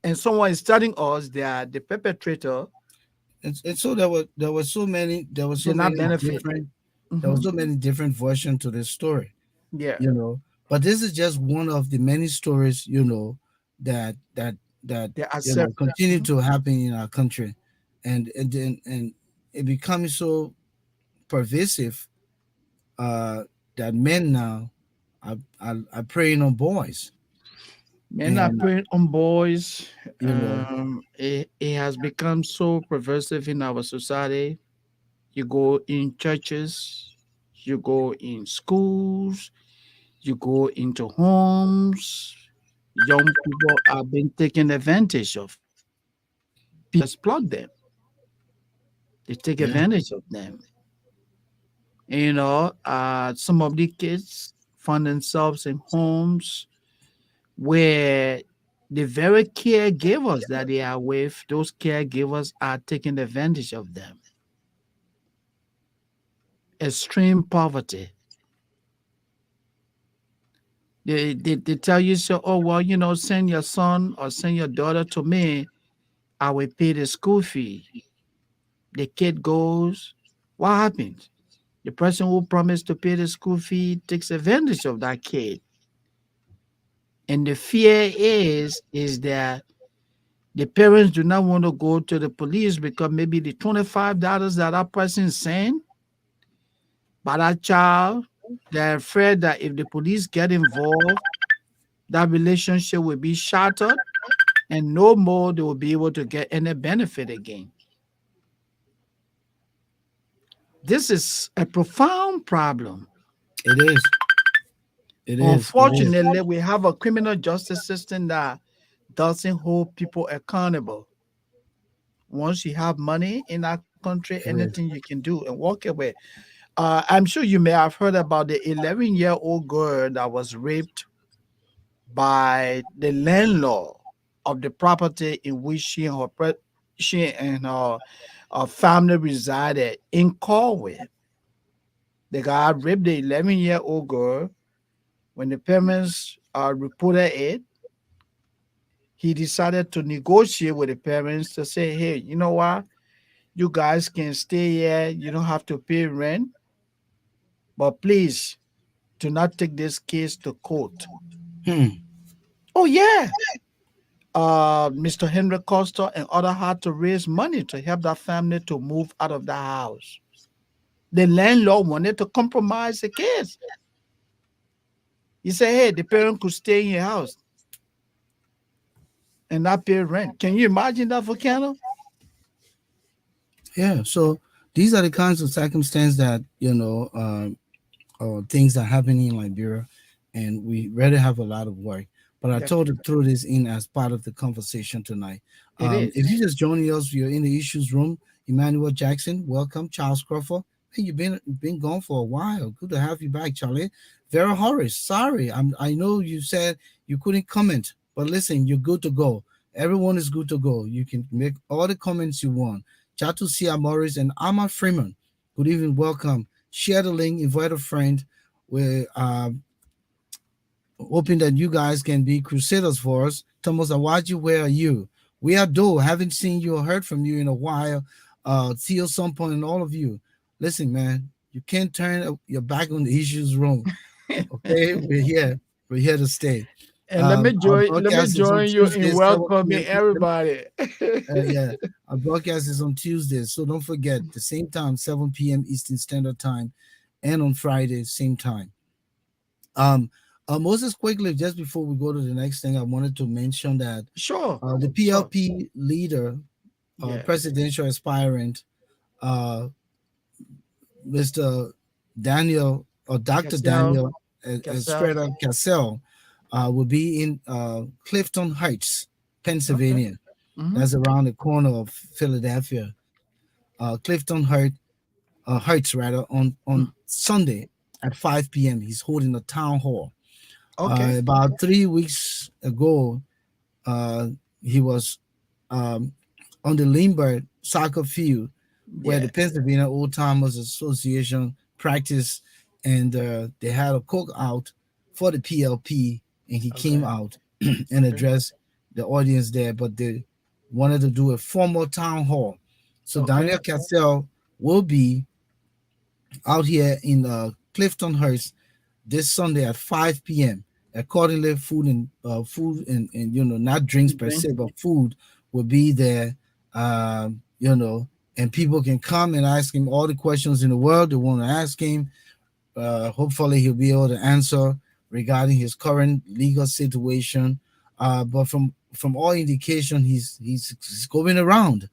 And someone is telling us that the perpetrator And so there were so many did not benefit. there were Hmm. so many different versions to this story. Yeah, you know but this is just one of the many stories that there are several. continue Mhm. to happen in our country, and it becomes so pervasive uh, that men now are preying on boys, Men are and preying on boys. you know, It has become so pervasive in our society. You go in churches, you go in schools, you go into homes. Young people are being taken advantage of. People exploit them. They take yeah, advantage of them. Some of the kids find themselves in homes where the very caregivers that they are with, those caregivers are taking advantage of them. Extreme poverty. They tell you, so, oh, well, send your son or send your daughter to me. I will pay the school fee. The kid goes. What happens? The person who promised to pay the school fee takes advantage of that kid. And the fear is that the parents do not want to go to the police because maybe the $25 that that person sent by that child, they're afraid that if the police get involved, that relationship will be shattered and no more they will be able to get any benefit again. This is a profound problem. it is, it is. Unfortunately, we have a criminal justice system that doesn't hold people accountable. Once you have money in our country, It anything is. you can do and walk away. I'm sure you may have heard about the 11-year-old girl that was raped by the landlord of the property in which she and her family resided in Corway. The guy raped the 11-year-old girl. When the parents reported it, he decided to negotiate with the parents to say, hey, you know what? You guys can stay here. You don't have to pay rent, but please do not take this case to court. Hmm. Oh, yeah. Mr. Henry Costa and other had to raise money to help that family to move out of the house. The landlord wanted to compromise the kids. He said, hey, the parent could stay in your house and not pay rent. Can you imagine that, Volcano? Yeah. So these are the kinds of circumstances that things that happen in Liberia, and we really have a lot of work. But I told to Definitely. throw this in as part of the conversation tonight. It If is. you just joining us, you're in the issues room. Emmanuel Jackson, welcome. Charles Crawford, hey, you've been gone for a while. Good to have you back, Charlie. Vera Horace, sorry, I know you said you couldn't comment, but listen, you're good to go. Everyone is good to go. You can make all the comments you want. Chatu Sia Morris and Amma Freeman, good evening, welcome. Share the link, invite a friend. We're hoping that you guys can be crusaders for us. Thomas Awaji, where are you? We are do. Haven't seen you or heard from you in a while. See you some point, and all of you. Listen, man, you can't turn your back on the issues room. Okay, we're here. We're here to stay. And let me Our join let me broadcast is on join you in Tuesdays, 7 welcoming p.m. Eastern. everybody. Yeah, our broadcast is on Tuesdays, so don't forget the same time, 7 p.m. Eastern Standard Time, and on Fridays, same time. Um, Moses, quickly, just before we go to the next thing, I wanted to mention that Sure. the Sure. PLP leader, Yeah. presidential aspirant, uh, Mr. Daniel or Dr. Cassell. Daniel Cassell. Estrada Cassell, will be in Clifton Heights, Okay. Pennsylvania. Mm-hmm. That's around the corner of Philadelphia. Heights rather, on Sunday at 5 p.m. He's holding a town hall. Okay. About 3 weeks ago, uh, he was um, on the Lindbergh soccer field where the Yeah. Pennsylvania Old Timers Association practiced, and they had a cookout for the PLP, and he came Okay. out and Okay. addressed the audience there. But they wanted to do a formal town hall, so Okay. Daniel Cassell will be out here in Clifton Heights this Sunday at 5 p.m. Accordingly, food and not drinks per Drink. se, but food will be there. And people can come and ask him all the questions in the world they want to ask him. Hopefully, he'll be able to answer regarding his current legal situation. But from all indication, he's going around.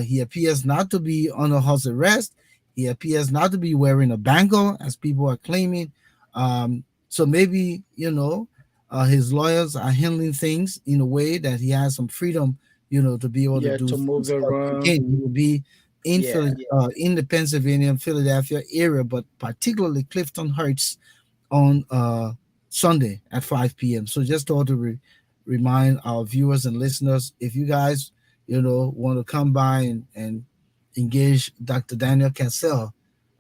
He appears not to be under house arrest. He appears not to be wearing a bangle, as people are claiming. So maybe his lawyers are handling things in a way that he has some freedom, to be able to Yeah, do to some move stuff. around. Again, he will be Yeah. in the Pennsylvania, Philadelphia area, but particularly Clifton Heights on Sunday at 5 p.m. So just thought to remind our viewers and listeners, if you guys, want to come by and engage Dr. Daniel Cassell,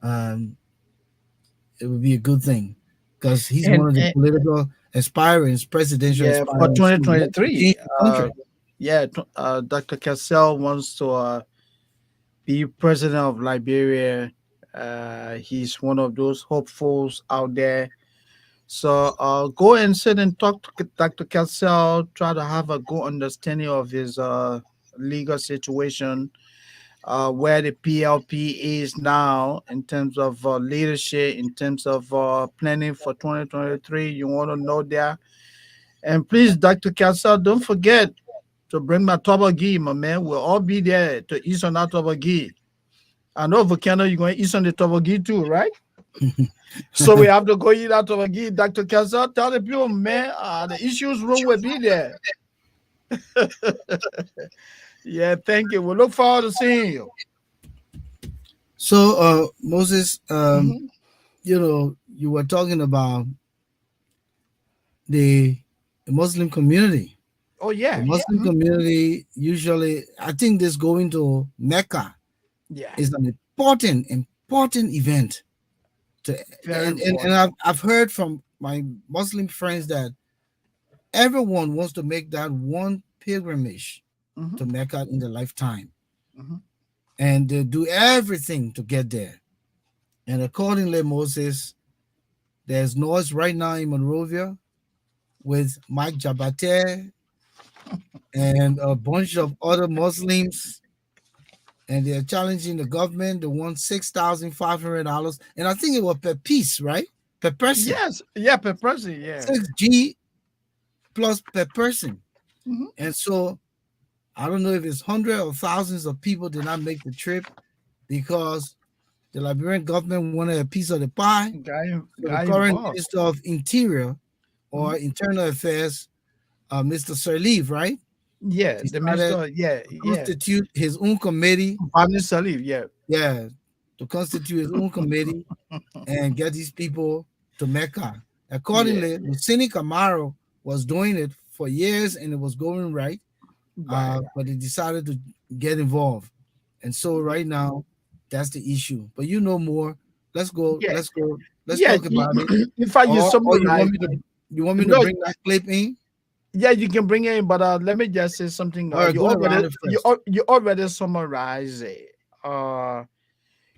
um, it would be a good thing because he's one of the And political aspirants, presidential yeah, for aspirants who wants to change 2023, the country. yeah, Dr. Cassell wants to be president of Liberia. He's one of those hopefuls out there. So go and sit and talk to Dr. Cassell. Try to have a good understanding of his legal situation, where the PLP is now in terms of leadership, in terms of planning for 2023. You want to know that. And please, Dr. Cassell, don't forget to bring my Tobagi, my man. We'll all be there to eat on that Tobagi. I know Volcano, you're going to eat on the Tobagi too, right? So we have to go eat that Tobagi. Dr. Cassell, tell the people, man, the issues room will be there. Yeah, thank you. We look forward to seeing you. So, Moses, Mhm. you were talking about the Muslim community. Oh, The yeah. Muslim community usually, I think, this going to Mecca Yeah. is an important event. To Very and important. I've heard from my Muslim friends that everyone wants to make that one pilgrimage Hmm. to Mecca in their lifetime, Hmm. and they do everything to get there. And accordingly, Moses, there's noise right now in Monrovia with Mike Jabate and a bunch of other Muslims, and they're challenging the government. They want $6,500, and I think it was per piece, right? Per person, Yes. Yeah, per person. Yeah. 6G plus per person. Hmm. And so I don't know if it's hundreds or thousands of people did not make the trip because the Liberian government wanted a piece of the pie. So the Guy current involved. Minister of Interior Hmm. or Internal Affairs, Mr. Sirleaf, right, Yeah. The decided minister. Yeah. to Yeah. constitute his own committee. Bani Salif. Yeah. Yeah, to constitute his own committee and get these people to Mecca. Yeah. Accordingly, Lucini Camaro was doing it for years and it was going right, Right. but they decided to get involved. And so right now, that's the issue. But you know more. Let's go. Yeah. Let's go. Let's Yeah. talk about it. In fact, you Or summarize. you want me to No. bring that clip in? Yeah, you can bring it in, but let me just say something. All right, go around it first. You already summarized it.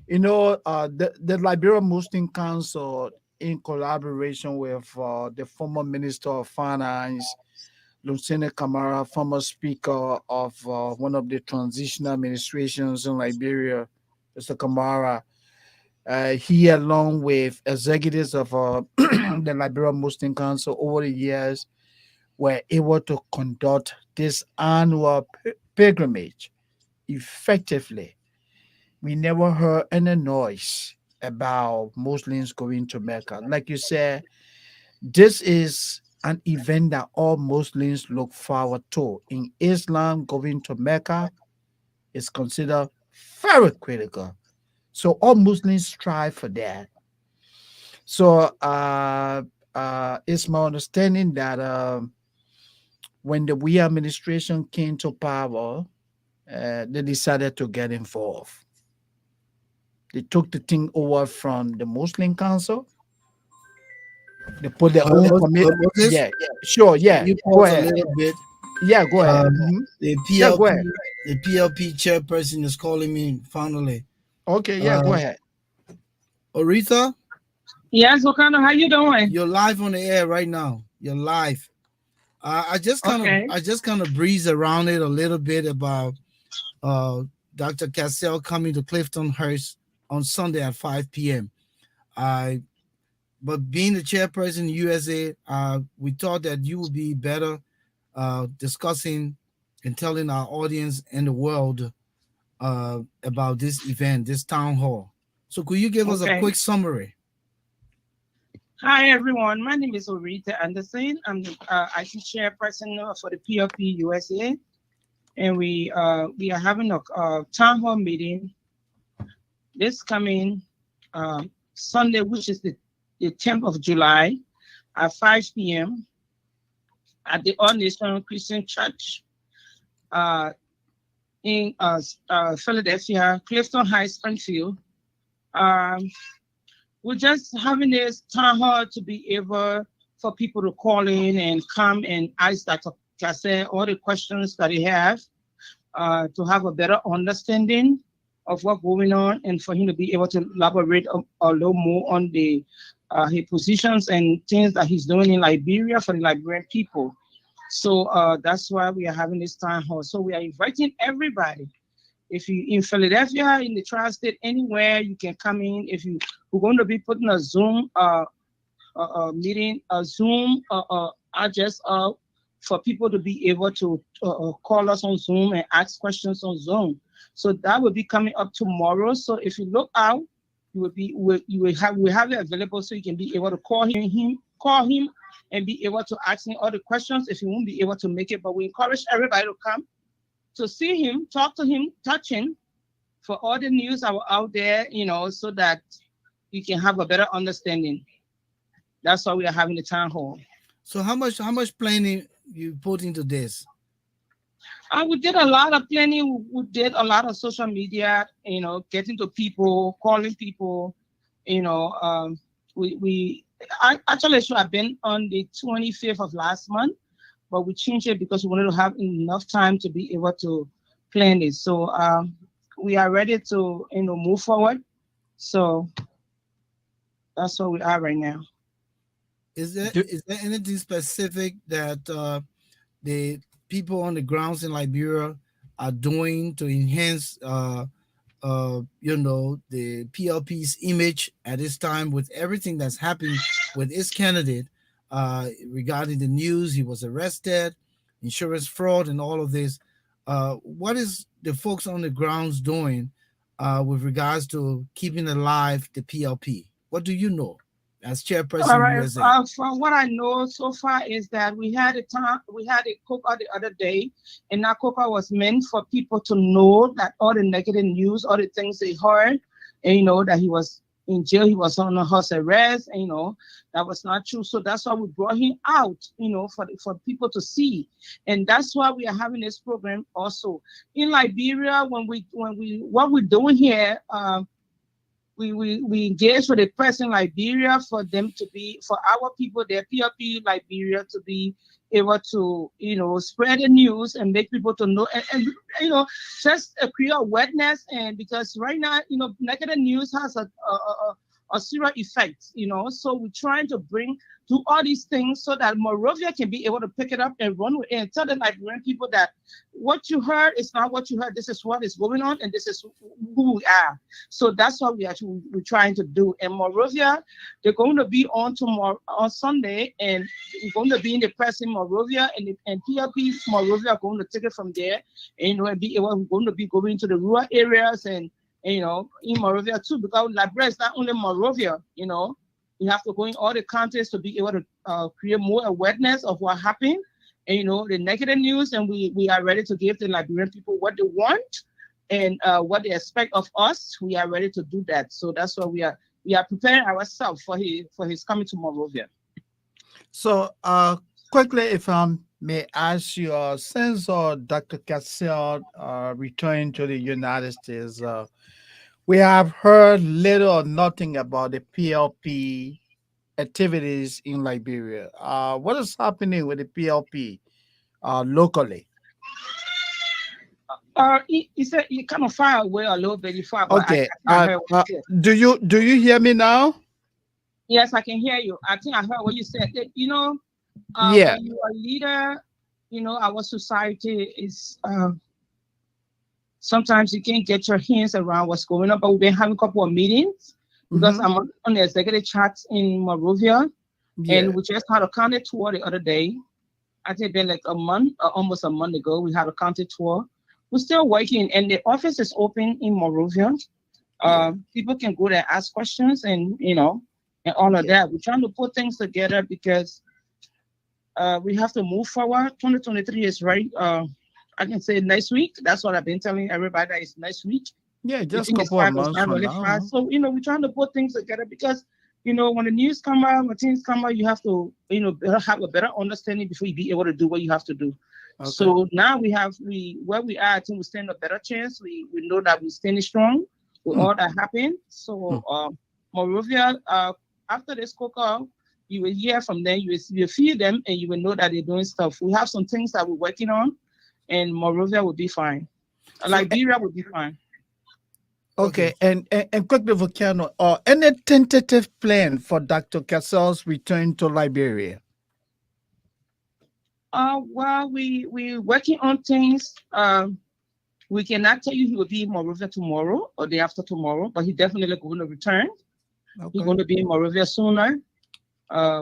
The Liberian Muslim Council, in collaboration with the former Minister of Finance, Lieutenant Kamara, former Speaker of one of the transitional administrations in Liberia, Mr. Kamara, he, along with executives of the Liberian Muslim Council over the years, were able to conduct this annual pilgrimage effectively. We never heard any noise about Muslims going to Mecca. Like you said, this is an event that all Muslims look forward to. In Islam, going to Mecca is considered very critical. So all Muslims strive for that. So it's my understanding that when the we administration came to power, they decided to get involved. They took the thing over from the Muslim Council. They put their own commit. Moses, Yeah, sure. can Yeah, you go pause a ahead. little bit? Yeah, go ahead. Um, Mhm. the Yeah, go PLP, ahead. the PLP chairperson is calling me finally. Okay, yeah, go Uh, ahead. Aretha, Yes, Wakanda, how you doing? you're live on the air right now. You're live. Okay. I just kind of breeze around it a little bit about uh, Dr. Cassell coming to Clifton Hurst on Sunday at 5 p.m. but being the chairperson USA, we thought that you would be better discussing and telling our audience and the world about this event, this town hall. So could you give us a Okay. quick summary? Hi, everyone. My name is Orita Anderson. I'm the IT chairperson for the PLP USA. And we are having a town hall meeting this coming Sunday, which is the 10th of July at 5 p.m. at the All Nation Christian Church in Philadelphia, Clifton Heights, Springfield. We're just having this town hall to be able for people to call in and come and ask Dr. Cassette all the questions that they have to have a better understanding of what's going on, and for him to be able to elaborate a little more on the his positions and things that he's doing in Liberia for the Liberian people. So that's why we are having this town hall. So we are inviting everybody. If you in Philadelphia, in the tri-state, anywhere, you can come in. We're going to be putting a Zoom meeting, a Zoom address for people to be able to call us on Zoom and ask questions on Zoom. So that will be coming up tomorrow. So if you look out, we have it available so you can be able to call him and be able to ask him all the questions if you won't be able to make it. But we encourage everybody to come to see him, talk to him, touch him for all the news that were out there, so that you can have a better understanding. That's why we are having the town hall. So how much planning you put into this? We did a lot of planning. We did a lot of social media, getting to people, calling people, I actually should have been on the 25th of last month, but we changed it because we wanted to have enough time to be able to plan it. So we are ready to, move forward. So that's where we are right now. Is there anything specific that the people on the grounds in Liberia are doing to enhance, the PLP's image at this time with everything that's happening with its candidate regarding the news? He was arrested, insurance fraud, and all of this. What is the folks on the grounds doing with regards to keeping alive the PLP? What do you know as chairperson All right. USA? From what I know so far is that we had a cookout the other day, and that cookout was meant for people to know that all the negative news, all the things they heard, and that he was in jail, he was on a house arrest, and that was not true. So that's why we brought him out, for people to see, and that's why we are having this program also in Liberia. What we're doing here. We engage with the press in Liberia for our people, their PLP Liberia, to be able to, spread the news and make people to know, and just create awareness. And because right now, negative news has a serious effect, so we're trying to do all these things so that Morovia can be able to pick it up and run with it and tell the Liberian people that what you heard is not what you heard. This is what is going on, and this is who we are. So that's what we're trying to do. And Morovia, they're going to be on tomorrow, on Sunday, and we're going to be in the press in Morovia, and PLP Morovia are going to take it from there, and we're going to be going to the rural areas and in Morovia too, because Liberia is not only Morovia, you have to go in all the counties to be able to create more awareness of what happened, and the negative news, and we are ready to give the Liberian people what they want and what they expect of us. We are ready to do that. So that's why we are preparing ourselves for his coming to Morovia. So quickly, if I may ask you, since Dr. Cassell returned to the United States, we have heard little or nothing about the PLP activities in Liberia. What is happening with the PLP locally? He said you kind of far away a little bit far. But Okay. I heard what you Do you hear me now? Yes, I can hear you. I think I heard what you said. That, Yeah. when you are a leader, our society is sometimes you can't get your hands around what's going on. But we've been having a couple of meetings because Mm-hmm. I'm on the executive chat in Monrovia, Yeah. and we just had a county tour the other day. I think been like a month, almost a month ago, we had a county tour. We're still working, and the office is open in Monrovia. Yeah. People can go there, ask questions, and and all of Yeah. that. We're trying to put things together because we have to move forward. 2023 is right. I can say next week. That's what I've been telling everybody. That it's next week. Yeah. The Just a thing is couple of fast, it's months not from really now. fast. So we're trying to put things together because when the news come out, when things come out, you have to have a better understanding before you be able to do what you have to do. Okay. So now we where we are, I think we stand a better chance. We know that we're standing strong with Hmm. all that happened. Hmm. So Morovia, after this cookout, you will hear from them, you will feel them, and you will know that they're doing stuff. We have some things that we're working on, and Morovia will be fine. So Liberia will be fine. okay, Okay, and quickly, Volcano, any tentative plan for Dr. Cassell's return to Liberia? Well, we working on things. We cannot tell you he will be in Monrovia tomorrow or day after tomorrow, but he definitely going to return. He's Okay. going to be in Monrovia sooner.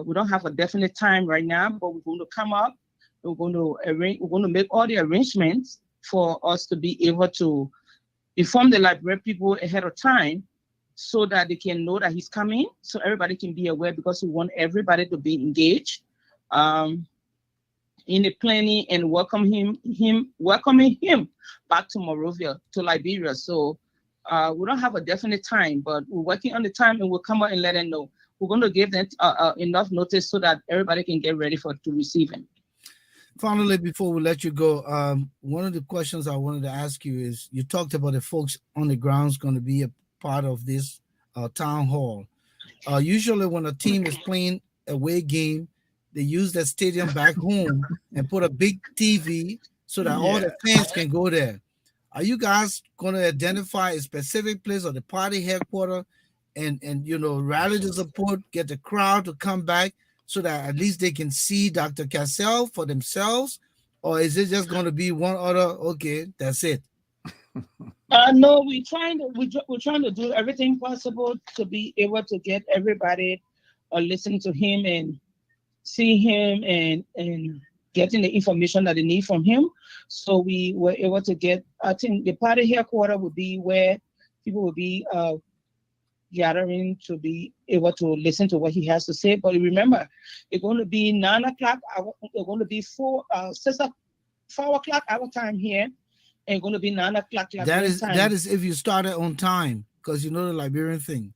We don't have a definite time right now, but we're going to come up. We're going to arrange. We're going to make all the arrangements for us to be able to inform the library people ahead of time, so that they can know that he's coming, so everybody can be aware, because we want everybody to be engaged. Um, in the planning and welcoming him back to Monrovia, to Liberia. So we don't have a definite time, but we're working on the time, and we'll come out and let them know. We're going to give them enough notice so that everybody can get ready to receive him. finally, before we let you go, one of the questions I wanted to ask you is: you talked about the folks on the ground is going to be a part of this town hall. Usually, when a team is playing a away game, they use the stadium back home and put a big TV so that all the Yeah. fans can go there. Are you guys going to identify a specific place or the party headquarters and rally the support, get the crowd to come back so that at least they can see Dr. Cassell for themselves? Or is it just going to be one other? Okay, that's it. No, we're trying to do everything possible to be able to get everybody listen to him and see him and getting the information that they need from him. So we were able to get. I think the party headquarters would be where people will be gathering to be able to listen to what he has to say. But remember, it's going to be 9 o'clock. It's going to be 4 o'clock our time here, and it's going to be 9 o'clock That Liberian is that time. is if you start it on time, because you know the Liberian thing.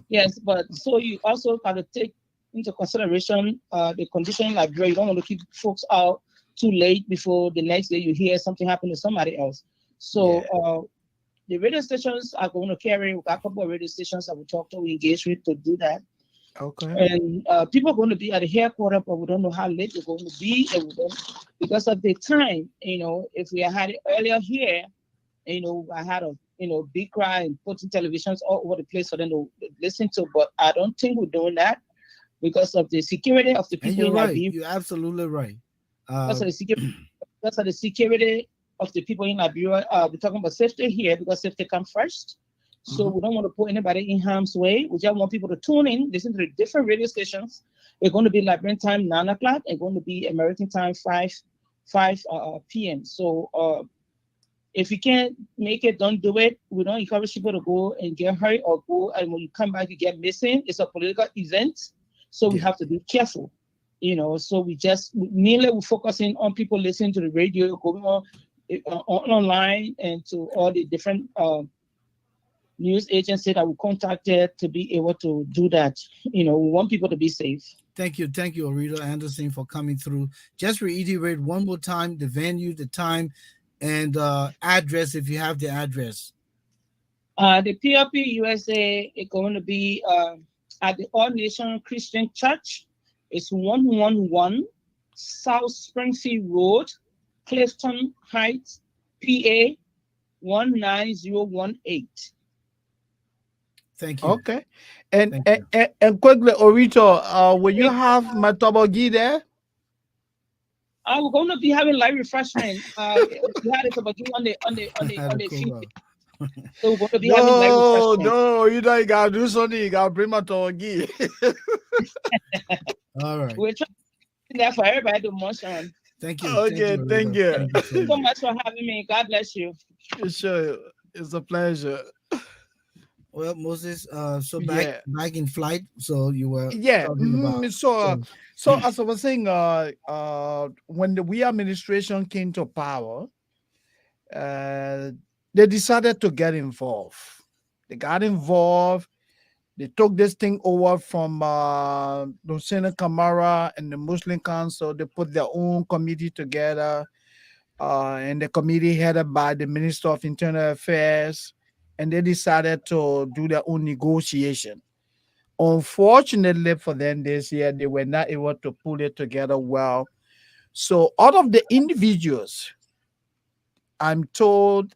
Yes, but so you also got to take into consideration the condition in Liberia. You don't want to keep folks out too late before the next day you hear something happen to somebody else. So Yeah. the radio stations are going to carry. We've got a couple of radio stations that we talk to, we engage with to do that. Okay. And people are going to be at the headquarters, but we don't know how late they're going to be, and we don't, because of the time. If we had it earlier here, I had a big cry and putting televisions all over the place for them to listen to. But I don't think we're doing that because of the security of the And people you're in right. Liberia. You're absolutely right. Because Uh, of the security, because of the security of the people in Liberia. We're talking about safety here because safety comes first. So mhm. we don't want to put anybody in harm's way. We just want people to tune in, listen to the different radio stations. It's going to be Liberian time 9 o'clock. It's going to be American time 5 p.m. So if you can't make it, don't do it. We don't encourage people to go and get hurt or go, and when you come back, you get missing. It's a political event, so we Yeah. have to be careful. So we mainly we're focusing on people listening to the radio, going online, and to all the different news agencies that we contacted to be able to do that. We want people to be safe. Thank you, Arita Anderson, for coming through. Just reiterate one more time the venue, the time, and address if you have the address. The PLP USA is going to be at the All Nation Christian Church. It's 111 South Springfield Road, Clifton Heights, PA 19018. Thank you. Okay. And Thank and, you. and, and quickly, Orito, will you have Matobogi there? We're going to be having live refreshment. We had it about on the Had a feed. cover. So we're going to be having light No, refreshment. no, you gotta do something. You gotta bring my doggy. All right. We're trying that for everybody to motion. Thank you. Thank Okay, you, thank Oliver. you. Thank you so So much. much for having me. God bless you. Sure, it's a pleasure. Well, Moses, so Yeah, back in flight. So you were yeah. talking about. So, So, so as I was saying, when the we administration came to power, uh, they decided to get involved. They got involved. They took this thing over from Lieutenant Kamara and the Muslim Council. They put their own committee together, and the committee headed by the Minister of Internal Affairs, and they decided to do their own negotiation. Unfortunately for them this year, they were not able to pull it together well. So out of the individuals, I'm told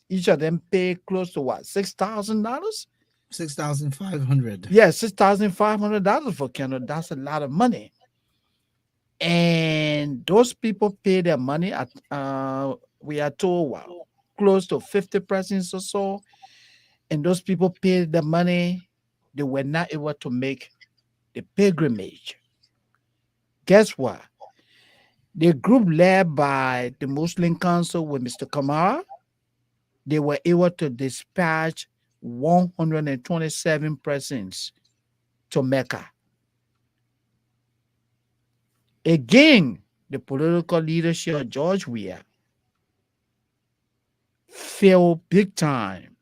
each of them pay close to what, $6,000? 6,500. Yeah, $6,500 for Canada. That's a lot of money. And those people pay their money at we are told close to 50 persons or so. And those people paid the money, they were not able to make the pilgrimage. Guess what? The group led by the Muslim Council with Mr. Kamara, they were able to dispatch 127 persons to Mecca. Again, the political leadership of George Weah failed big time.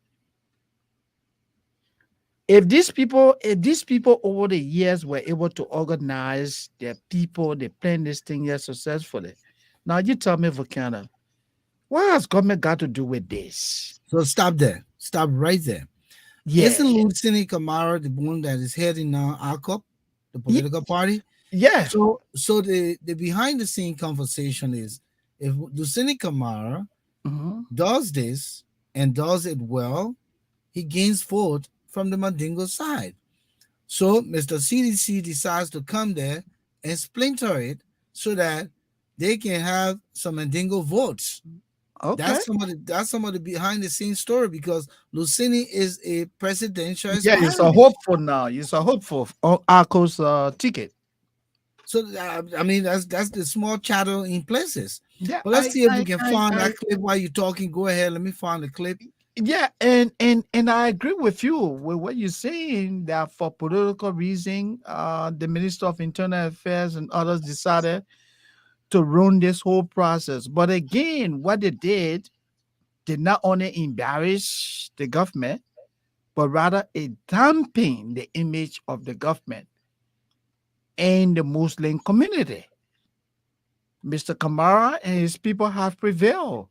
If these people over the years were able to organize their people, they planned this thing here successfully. Now you tell me, Volcano, what has government got to do with this? So stop there. Stop right there. Yeah, Isn't Lieutenant Kamara the one that is heading now ARCOP, the political party? yeah. So the behind the scene conversation is, if Lieutenant Kamara Mhm. does this and does it well, he gains vote from the Mandingo side. So Mr. CDC decides to come there and splinter it so that they can have some Mandingo votes. Okay. That's some of the behind the scenes story, because Lucini is a presidential Yeah, it's a aspirant. hopeful now. It's a hopeful on Arco's ticket. So I mean that's the small chatter in places. Yeah, But let's see if we can find that clip while you're talking. Go ahead, let me find the clip. yeah, and I agree with you with what you're saying that for political reason, the Minister of Internal Affairs and others decided to ruin this whole process. But again, what they did not only embarrass the government, but rather it dampened the image of the government and the Muslim community. Mr. Kamara and his people have prevailed.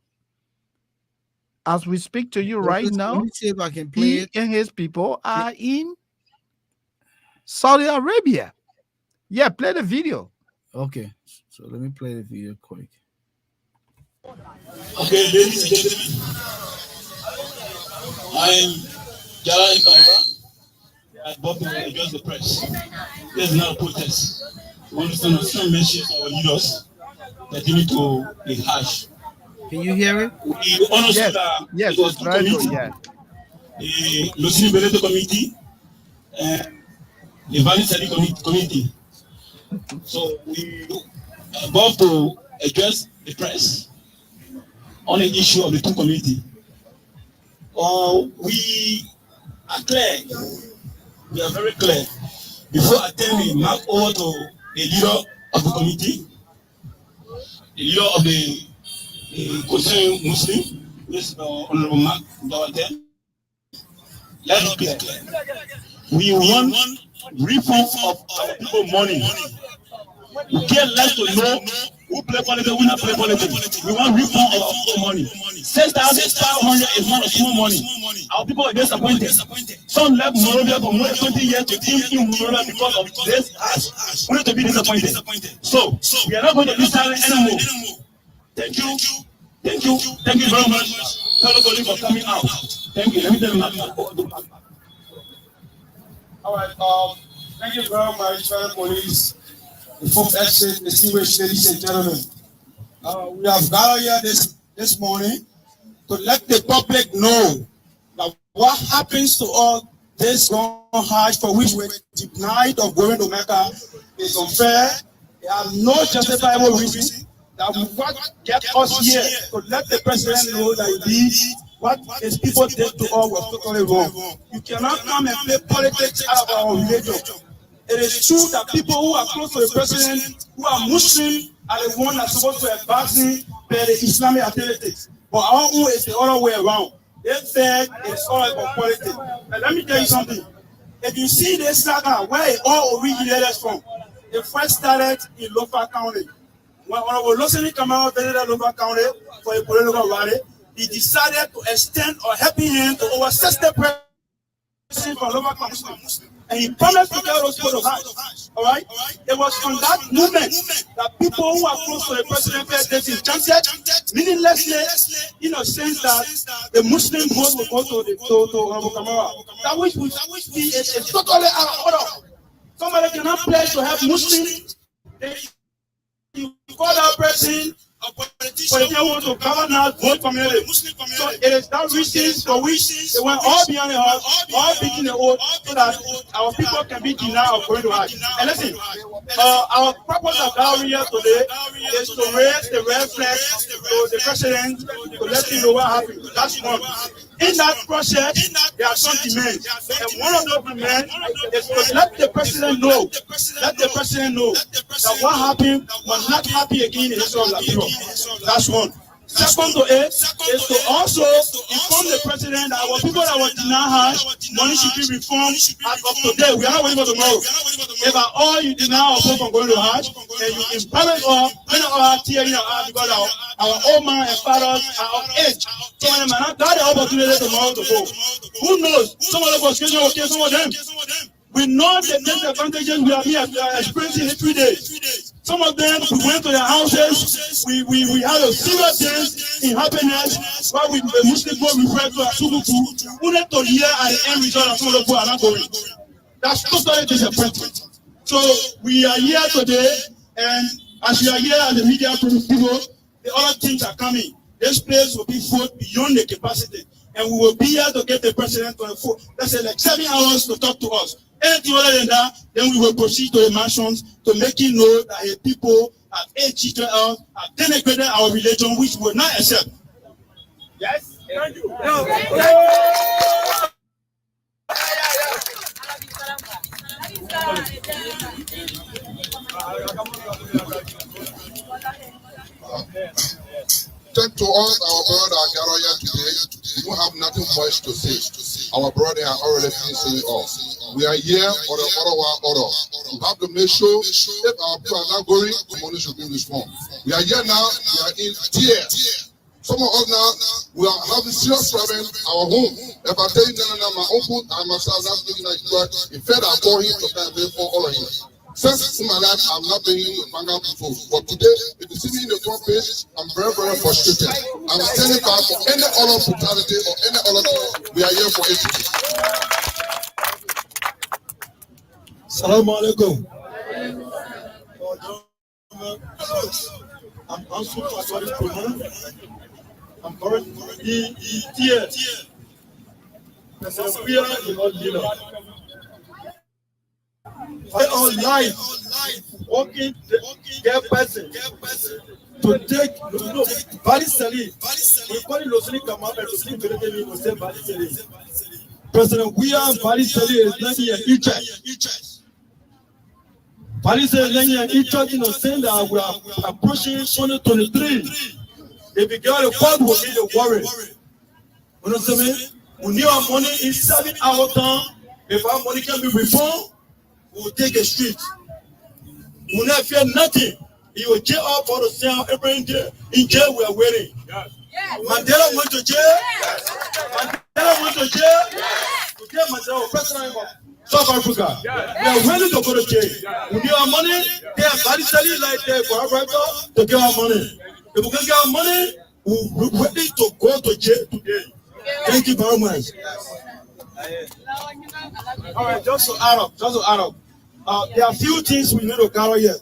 As we speak to you right Let now, me see if I can play he it. and his people are in Saudi Arabia. Yeah, play the video. Okay, so let me play the video quick. Okay, ladies and gentlemen, I'm Jala Kamara. I'm about to address the press. There's not a protest. We understand that some messages our leaders that they need to be harsh. Can you hear it? We understand Yes, that yes, it was it's two very good. committees, Yeah. the Lucini Beneto Committee and the Valley Study Committee. So we are about to address the press on the issue of the two committees. We are clear. We are very clear. Before I turn the mic over to the leader of the committee, the leader of the concerned Muslim, yes, Honorable Mark Dawate, let us be clear. We want refund of our people money. We care less to know who play politics, who not play politics. We want refund of our people money. 6,500 is not a small money. Our people are disappointed. Some left Monrovia for more than 20 years to live in Monrovia because of this ash. We need to be disappointed. So, we are not going to be silent anymore. Thank you. Thank you. Thank you very much, fellow colleagues, for coming out. Thank you. Let me tell you. All right. Thank you very much, fellow colleagues, the folks exchange, distinguished ladies and gentlemen. We have gathered here this morning to let the public know that what happens to us this long Hajj for which we're denied of going to Mecca is unfair. There are no justifiable reason that what get us here to let the president know that indeed what his people did to us was totally wrong. You cannot come and play politics out of our religion. It is true that people who are close to the president, who are Muslim, are the ones that are supposed to advance the Islamic activities. But our own is the other way around. They said it's all about politics. And let me tell you something. If you see this saga, where it all originated from, it first started in Lofa County. When Honorable Loseni Kamara visited Lofa County for a political rally, he decided to extend a helping hand to over 60 presidents from Lofa County. And he promised to get those people to Hajj. All right? It was from that movement that people who are close to the president felt this is jumped, meaninglessly, in a sense that the Muslim vote will go to Honorable Kamara. That which is totally out of order. Somebody cannot pledge to have Muslims. You call that person a politician who wants to govern us, vote for me. So it is that reason for which they went all beyond the heart, all beating the oath, so that our people can be denied of going to Hajj. And listen, our purpose of gathering here today is to raise the red flag to the president to let him know what happened. That's one. In that process, there are some demands. And one of those demands is to let the president know, that what happened was not happen again in the history of Liberia. That's one. Second to it is to also inform the president that our people that were denied Hajj, money should be reformed as of today. We are not waiting for tomorrow. If at all you deny our people from going to Hajj, and you empower us, many of our tears in our eyes because our old man and fathers are of age. So when they might not got the opportunity tomorrow to go. Who knows? Some of the frustration will kill some of them. We know the disadvantages we are here experiencing in 3 days. Some of them, we went to their houses, we had a serious dance in happiness, while we the Muslim boy referred to as Subuku, only to hear at the end result of some of the people are not going. That's totally disappointing. So we are here today, and as we are here as the media people, the other things are coming. This place will be full beyond the capacity, and we will be here to get the president to a full, let's say like 7 hours to talk to us. Anything other than that, then we will proceed to the mansions to make it know that the people have cheated us, have denigrated our religion, which we will not accept. Yes? Thank you. Thank to all our brother Garoya today. We don't have nothing much to say. Our brother are already saying all. We are here for the order. We have to make sure if our people are not going, the money should be reformed. We are here now, we are in tears. Some of us now, we are having serious problem at our home. If I tell you, my uncle and myself, not looking at you, in fact, I call him to kind of for all of him. Since in my life, I'm not paying you to find out before. But today, if you see me in the front page, I'm very, very frustrated. I'm standing back for any other brutality or any other thing. We are here for it. Assalamu alaikum. I'm also sorry for I'm currently here. We are in all leader. All life working get person to take Bali Sali. We call it Losini Kamara and Losini Beretini will say Bali Sali. President William Bali Sali is not here in church. Bali Sali and in church in the sense that we are approaching 2023. If we get a call, will be the worry. You know what I mean? We need our money in 7 hours time. If our money can be reformed, we will take a street. We will not fear nothing. He will jail up for the sale every day. In jail, we are waiting. Yes. Mandela went to jail. Yes. Mandela went to jail. Yes. Today, Mandela, president of South Africa. Yes. We are ready to go to jail. Yes. We need our money. They are body selling like they collaborator to get our money. If we can get our money, we are ready to go to jail today. Thank you very much. All right, just to add up. There are a few things we need to gather here.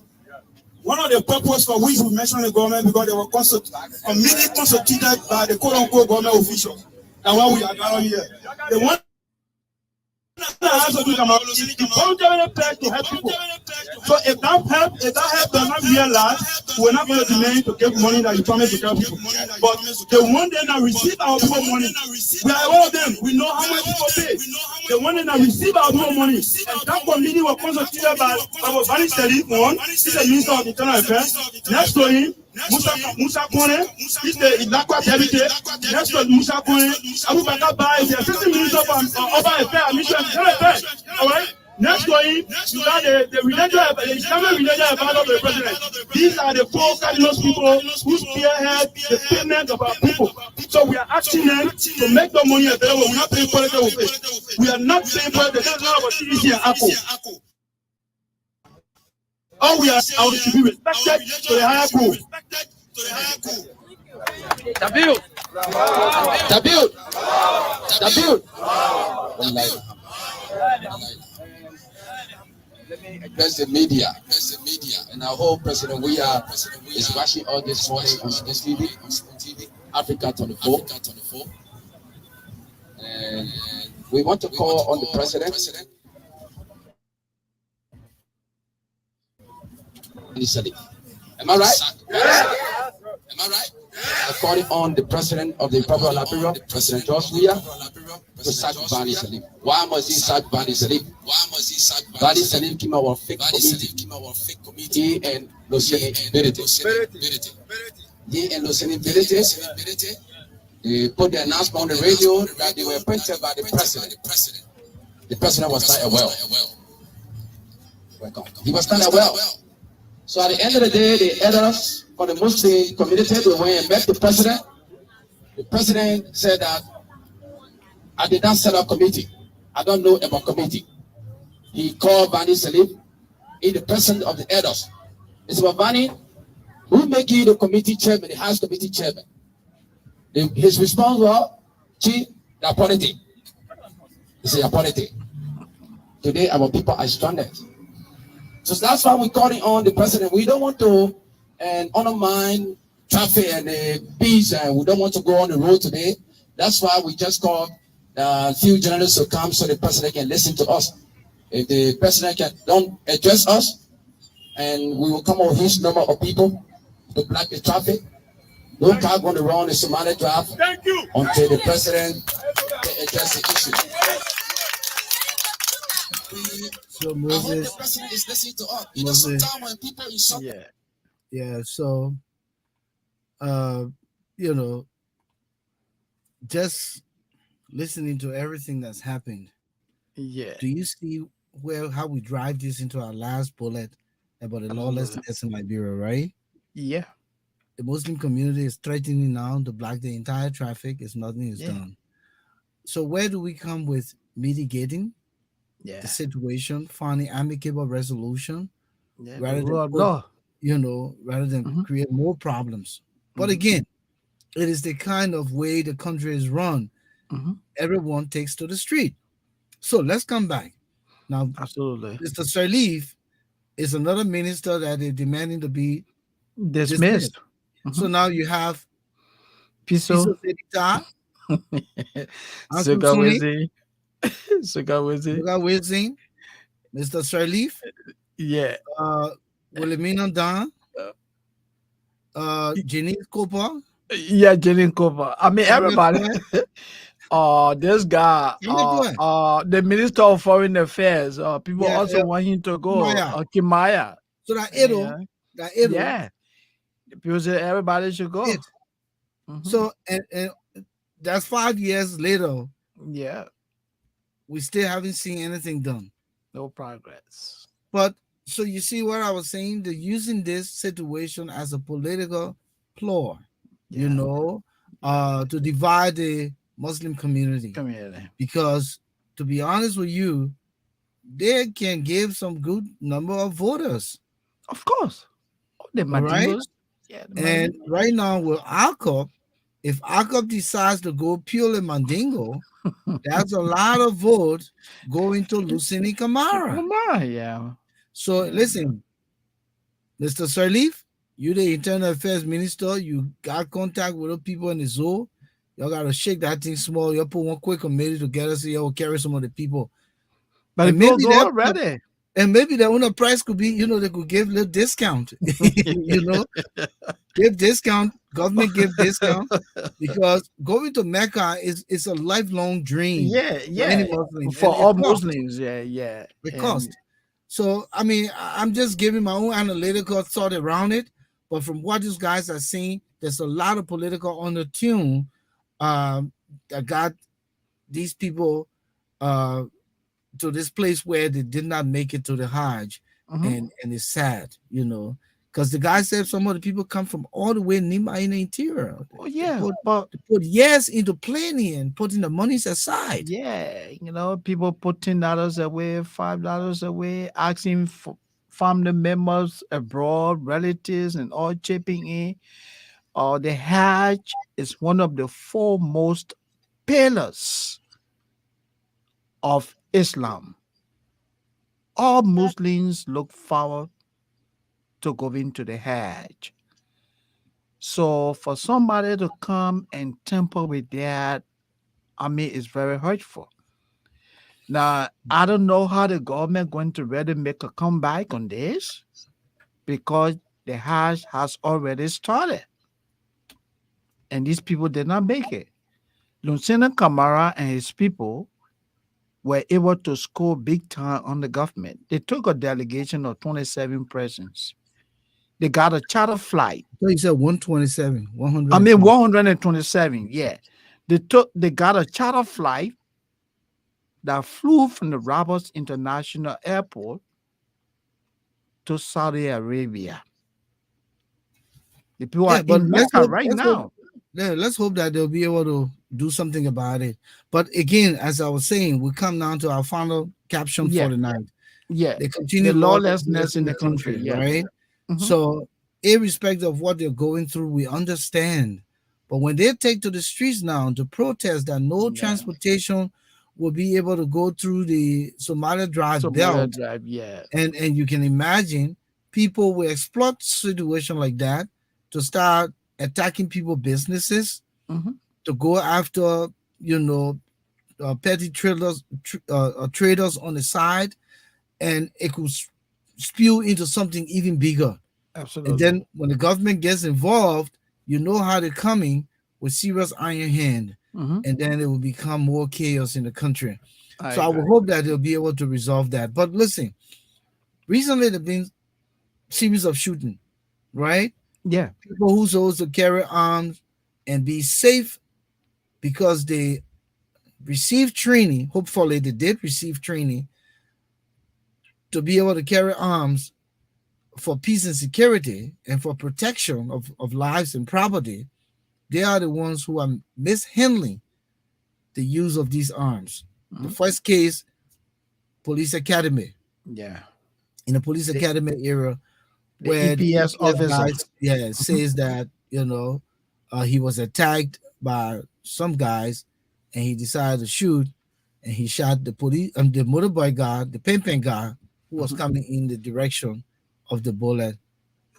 One of the purpose for which we mentioned the government because they were committee constituted by the quote-unquote government officials. And what we are gathering here, the one the voluntary pledge to help people. So if that help does not realize, we're not going to demand to give money that you promised to give people. But the one that now receive our people money, we are all of them. We know how much people pay. The one that now receive our people money, and that committee was constituted by our Bani Shelly, one, he's the Minister of Internal Affairs. Next to him, Musa Kone, he's the Ilakwa Deputy. Next to Musa Kone, Abu Bakar Ba is the Assistant Minister of Affairs, Mission and Internal Affairs. All right. Next to him, you got the Islamic religious advisor of the president. These are the four cardinal people who spearhead the payment of our people. So we are asking them to make the money available. We're not paying political office. We are not paying political. There's not about CDC and Apple. All we are to be respected to the higher court. Let me address the media. And I hope President Weah is watching all this morning on TV, Africa 24. And we want to call on the president. Am I right? Am I right? According on the president of the Republic of Liberia, President George Weah, to sack Bani Salim. Why must he sack Bani Salim? Bani Salim came out of fake committee. He and Lucien Verite. He and Lucien Verite, they put the announcement on the radio that they were appointed by the president. The president was not well. He was not well. So at the end of the day, the elders for the Muslim community, they went and met the president. The president said that I did not set up committee. I don't know about committee. He called Bani Salim, he the president of the elders. He said, Bani, who make you the committee chairman, the house committee chairman? His response was, Chief, the appointee. He said, appointee. Today, our people are stranded. So that's why we're calling on the president. We don't want to undermine traffic and the peace, and we don't want to go on the road today. That's why we just called a few journalists to come so the president can listen to us. If the president don't address us, and we will come with huge number of people to block the traffic. No car going to run the Somali drive until the president address the issue. So Moses, the president is listening to us. Moses, Sometimes when people insult, yeah. So, just listening to everything that's happened. Yeah. Do you see how we drive this into our last bullet about the lawlessness in Liberia, right? Yeah. The Muslim community is threatening now to block the entire traffic if nothing is done. So where do we come with mitigating the situation, finding amicable resolution, rather than create more problems? But again, it is the kind of way the country is run. Everyone takes to the street. So let's come back. Now, absolutely. Mr. Salif is another minister that is demanding to be dismissed. So now you have Piso Sedita, Sugawezi, Mr. Salif, Wilhelmina Dan, Janice Cooper. Janice Cooper. I mean, everybody. This guy, the Minister of Foreign Affairs, people also want him to go. Kimaya. So that Edo. People say everybody should go. So, and that's 5 years later. Yeah. We still haven't seen anything done. No progress. But, so you see what I was saying? They're using this situation as a political ploy, to divide the Muslim community. Because, to be honest with you, they can give some good number of voters. Of course. Right? And right now with ALCOP, if ALCOP decides to go purely Mandingo, that's a lot of votes going to Lucini Camara. Yeah. So listen, Mr. Sirleaf, you the Internal Affairs Minister, you got contact with the people in the zoo. Y'all gotta shake that thing small. You put one quick committee together so y'all carry some of the people. But the And people maybe go that already. and maybe the owner price could be, they could give a little discount. Give discount, government give discount because going to Mecca is a lifelong dream Yeah, for any yeah. Muslim, For and it all costs. Muslims, yeah, yeah. It And costs. So I mean, I'm just giving my own analytical thought around it. But from what these guys are saying, there's a lot of political undertone that got these people uh, to this place where they did not make it to the Hajj, mhm. and it's sad, because the guy said some of the people come from all the way Nima in the interior. Oh They yeah, put but they put years into planning and putting the monies aside. yeah, people put $10 away, $5 away, asking for family members abroad, relatives, and all chipping in. The Hajj is one of the foremost pillars of Islam. All Muslims look forward to going to the Hajj. So for somebody to come and tamper with that, I mean, it's very hurtful. Now, I don't know how the government going to really make a comeback on this because the Hajj has already started and these people did not make it. Lieutenant Kamara and his people were able to score big time on the government. They took a delegation of 27 persons. They got a charter flight. So he said 127, I mean 120. 127, yeah. They got a charter flight that flew from the Roberts International Airport to Saudi Arabia. The people are Yeah, but in Mecca right now. let's hope that they'll be able to do something about it. But again, as I was saying, we come down to our final caption for Yeah, the night. yeah. They The continue lawlessness lawlessness in in the the country. country, Yeah. right? Mhm. So, irrespective of what they're going through, we understand. But when they take to the streets now to protest that no Yeah. transportation will be able to go through the Somalia Drive Somalia belt, Drive. Yeah. and you can imagine people will exploit situation like that to start attacking people businesses, Hmm. to go after you know petty traders on the side, and it could spew into something even bigger. And Absolutely. then when the government gets involved, you know how they're coming with serious iron hand, Hmm. and then it will become more chaos in the country. I So I will agree. hope that they'll be able to resolve that. But listen, recently there've been series of shooting, right? Yeah. People who's supposed to carry arms and be safe because they received training. Hopefully, they did receive training to be able to carry arms for peace and security and for protection of lives and property. They are the ones who are mishandling the use of these arms. The Mhm. first case, police academy. Yeah. In the police The, academy era, the where the EPS EPS officer. guys, yeah, Mhm. says that he was attacked by some guys, and he decided to shoot, and he shot the police the motorbike guy, the pimping guy, who was Mhm. coming in the direction of the bullet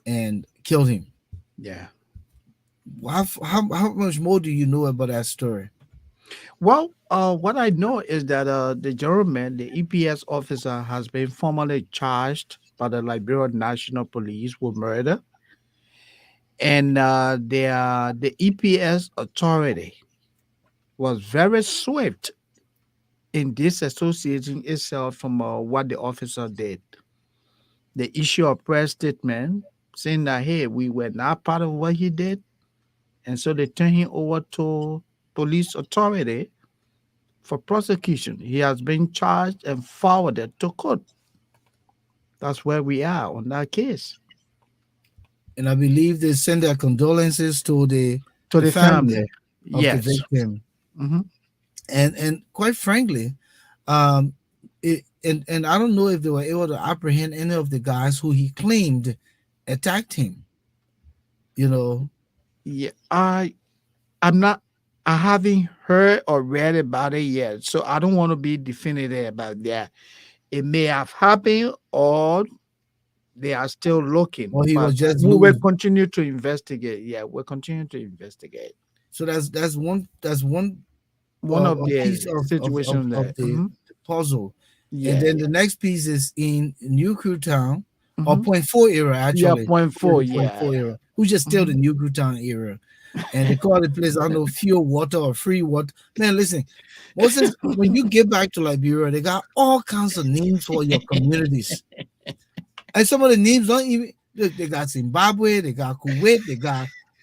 and killed him. Yeah. How much more do you know about that story? Well, what I know is that the gentleman, the EPS officer, has been formally charged by the Liberia National Police with murder, and the EPS authority was very swift in disassociating itself from what the officer did. They issue a press statement saying that hey, we were not part of what he did, and so they turn him over to police authority for prosecution. He has been charged and forwarded to court. That's where we are on that case. And I believe they send their condolences to the To the the family, family of the yes. victim. Hmm. And quite frankly, um, and I don't know if they were able to apprehend any of the guys who he claimed attacked him. You know, Yeah, I'm not. I haven't heard or read about it yet, so I don't want to be definitive about that. It may have happened, or they are still looking. Or he But was just we will loose. continue to investigate. Yeah, we'll continue to investigate. So that's one One of a the piece situations of that. Mhm. the puzzle. And Yeah, then yeah. the next piece is in New Crew Town, or Mhm. Point Four era, Yeah, actually. point It is four. the Point Yeah. Four era, who's just still Mhm. the New Crew Town era. And they call the place, I don't know, fuel water or free water. Man, listen, Moses, when you get back to Liberia, they got all kinds of names for your communities. And some of the names don't even, look, they got Zimbabwe, they got Kuwait,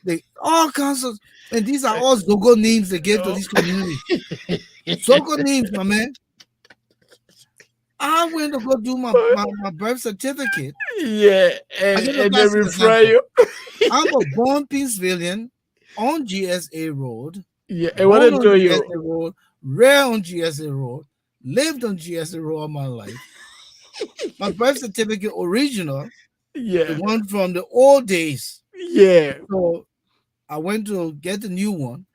they all kinds of, and these are all Zogo names they gave to these communities. Zogo names, my man. I went to go do my birth certificate. Yeah, I give you a and they classic refer example. you. I'm a born Pennsylvanian on GSA Road, Yeah, and what born they on tell GSA you? Road, rare on GSA Road, lived on GSA Road all my life. My birth certificate original, the Yeah, one from the old days. yeah, So I went to get the new one,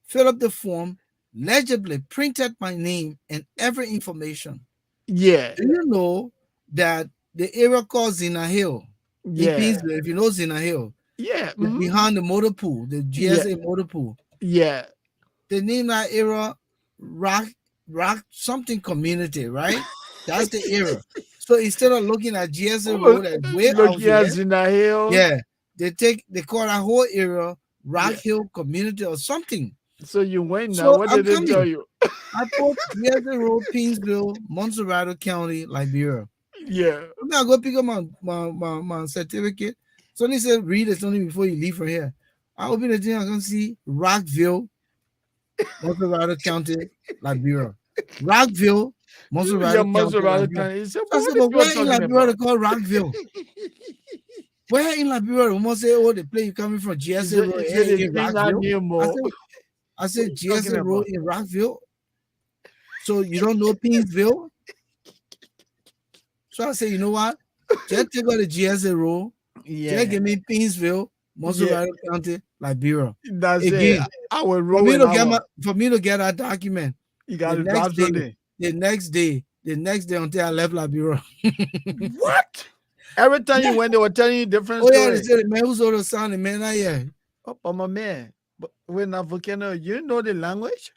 fill up the form, legibly printed my name and every information. yeah, Do you know that the area called Zina Hill in yeah, Peaceville, if you know Zina Hill, yeah, behind the motor pool, the yeah, GSA motor pool, yeah, they name that area Rock something community, right? That's the area. So instead of looking at GSA Oh, Road as way look out here, here, Zina Hill. yeah, they call that whole area Rock Yeah. Hill community or something. So you went now. So What I'm did they tell coming. you? I put GSA Road, Pinsville, Montserrat County, Liberia. Yeah, Now go pick up my certificate. So they said read it only before you leave from here. I open the thing, I can see Rockville, Montserrat County, Liberia. Rockville, your Montserrat County, Maserati Liberia. kind. He said, So I "But said, what is but you where in talking Liberia they about?" call Rockville? Where in Liberia? We must say, oh, the place you coming from, He GSA said, Road he said they in think not Rockville. near I more. said, I What said you talking GSA Road about? in Rockville. So you don't know Pinsville? So I said, you know what? Just take out the GSA Road. Just Yeah, give me Pinsville, yeah. Montserrat County, Liberia. That's it. Again, I will for roll me an to get hour. that document, You the got to next drop day, something. the next day until I left Liberia. What? Every time Yeah. you went, they were telling you different Oh yeah, they story. said the man who's all the sound, the man, yeah. Oh, but my man, but when a volcano, you know the language?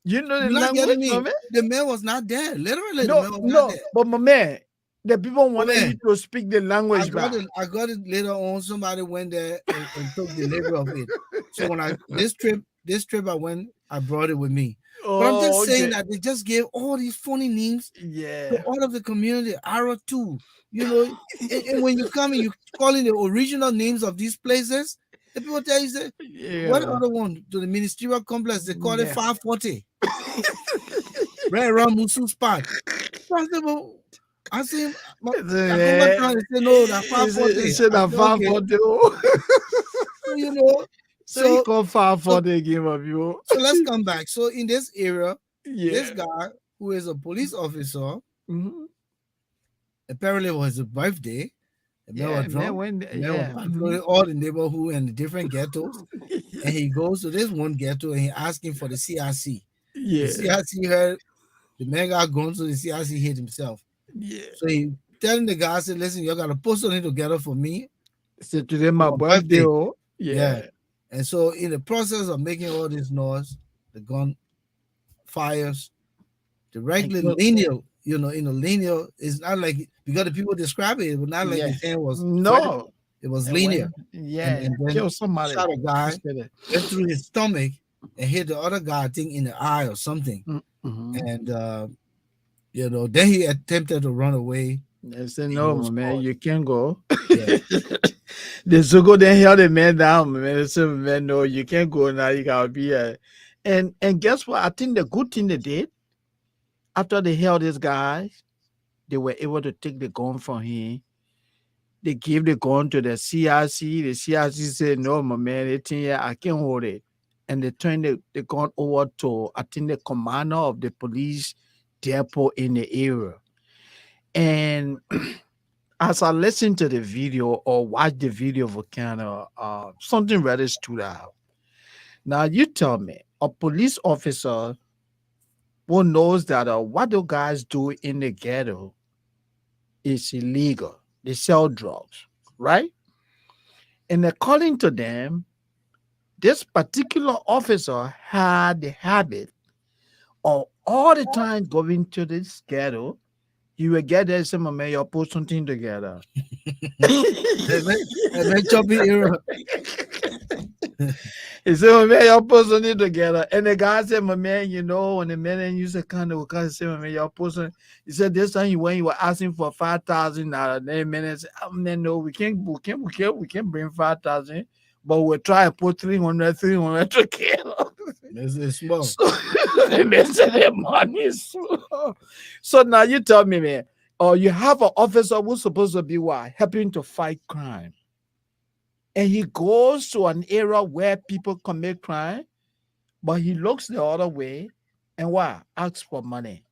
You know the You're not getting language, my me. man? The man was not there. Literally, the No, man was not no, there. but my man, the people Oh wanted man, you to speak the language back. I got it later on. Somebody went there and took delivery of it. So when this trip I went, I brought it with me. But I'm just Oh, saying okay. that they just gave all these funny names to Yeah. all of the community. Arrow too, you know. And when you come and you call in the original names of these places, the people tell you say, what Yeah. other one to the ministerial complex? They call it Yeah. 540. Right around Musu spot. So I said, well, I see I come back down and say, no, that He 540. said I that said, okay. 540. So, you know, So he so called 540 again of you. so let's come back. So in this area, this Yeah. guy who is a police officer, Mhm. apparently it was his birthday. The man was Yeah, man, drunk. when The man was yeah. patrolling all the neighborhood and the different ghettos. And he goes to this one ghetto and he asking for the CRC. The Yeah. CRC heard the man got gone, so the CRC hit himself. Yeah. So he telling the guy, I said, listen, you gotta put something together for me So today my for my birthday. birthday. Oh. Yeah. Yeah. And so in the process of making all this noise, the gun fires And directly kill- linear, linear is not like because the people describe it, it was not like yeah. the thing was vertical. No. It was And linear. yeah, And then kill somebody. shot a guy, Instead went through his stomach and hit the other guy, I think, in the eye or something. Mhm. And then he attempted to run away. They said, and he no, was my man, caught. you can't go. Yeah. The Zogo then held the man down, man. They said, man, no, you can't go now. You gotta be and guess what? I think the good thing they did after they held this guy, they were able to take the gun from him. They gave the gun to the CRC. The CRC said, no, my man, I can't hold it. And they turned the gun over to, I think, the commander of the police depot in the area. And as I listened to the video or watched the video of Volcano, something really stood out. Now, you tell me, a police officer who knows that what do guys do in the ghetto, is illegal. They sell drugs, right? And according to them, this particular officer had the habit of all the time going to this ghetto. He would get there and say, "My man, y'all put something together." And then chopping era. He said, "My man, y'all put something together." And the guy said, "My man, you know, when the man used to kind of say, my man, y'all put something." He said, "This time when you were asking for $5,000, then man said, oh, man, no, we can't bring 5,000, but we'll try to put 300 together." It's small. So, and they said the money is small. So now you tell me, man, you have an officer who's supposed to be what? Helping to fight crime. And he goes to an area where people commit crime, but he looks the other way and what? Asks for money.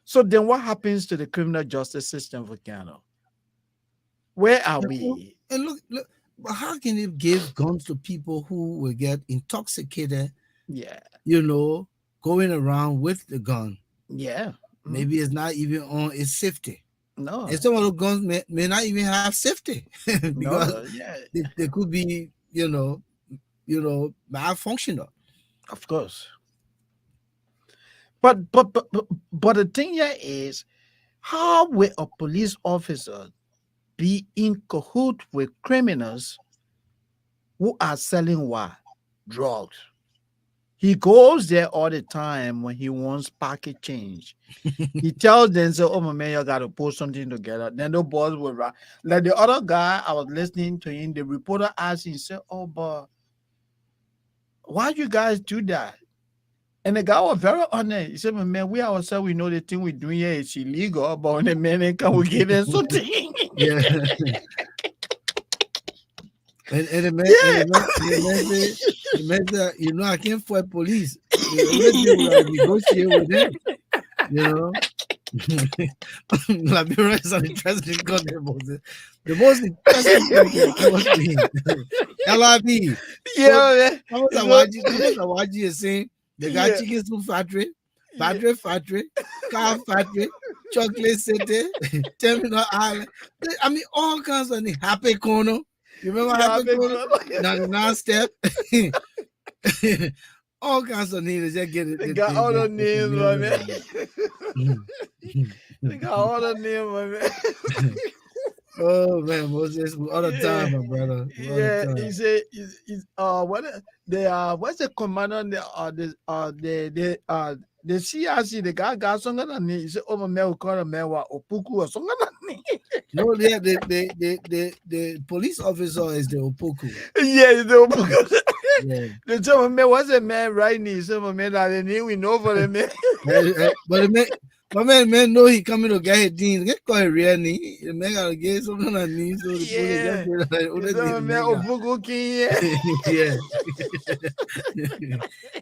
So then what happens to the criminal justice system, Volcano? Where are we? And look, but how can you give guns to people who will get intoxicated, Yeah. Going around with the gun? Yeah. Maybe it's not even on its safety. No. And some of the guns may not even have safety because they could be, malfunctional. Of course. But the thing here is, how will a police officer be in cahoots with criminals who are selling what? Drugs. He goes there all the time when he wants pocket change. He tells them, "So, oh my man, you gotta put something together." Then the boss will run. Like the other guy, I was listening to him. The reporter asked him, said, "Oh, but why you guys do that?" And the guy was very honest. He said, "My man, we ourselves, we know the thing we're doing here is illegal, but when the man come, we give them something." Yeah. And the man said, I can't fight police. Negotiate with them. Liberia is an interesting country. The most interesting country. LIB. Yeah, man. Awaji is saying they got chicken soup factory, car factory, chocolate city, Terminal Island. I mean, all kinds of things. Happy Corner. You remember Happy Corner? Now the non-step. All kinds of names. Just get it. They got all the names, my man. They got all the names, my man. Oh man, Moses, all the time, my brother. He said, what's the commander? The CRC, the guy got something on it. He said, "Oh my man, we call a man Opuku or something on it." No, the police officer is the Opoku. Yeah, the Opoku. Yeah. The tell man, what's a man right now? So my man, I didn't we know for the man. But my man know he coming to get his dean. Get call it real knee. The man gotta get something on knee. So the man Opoku yeah.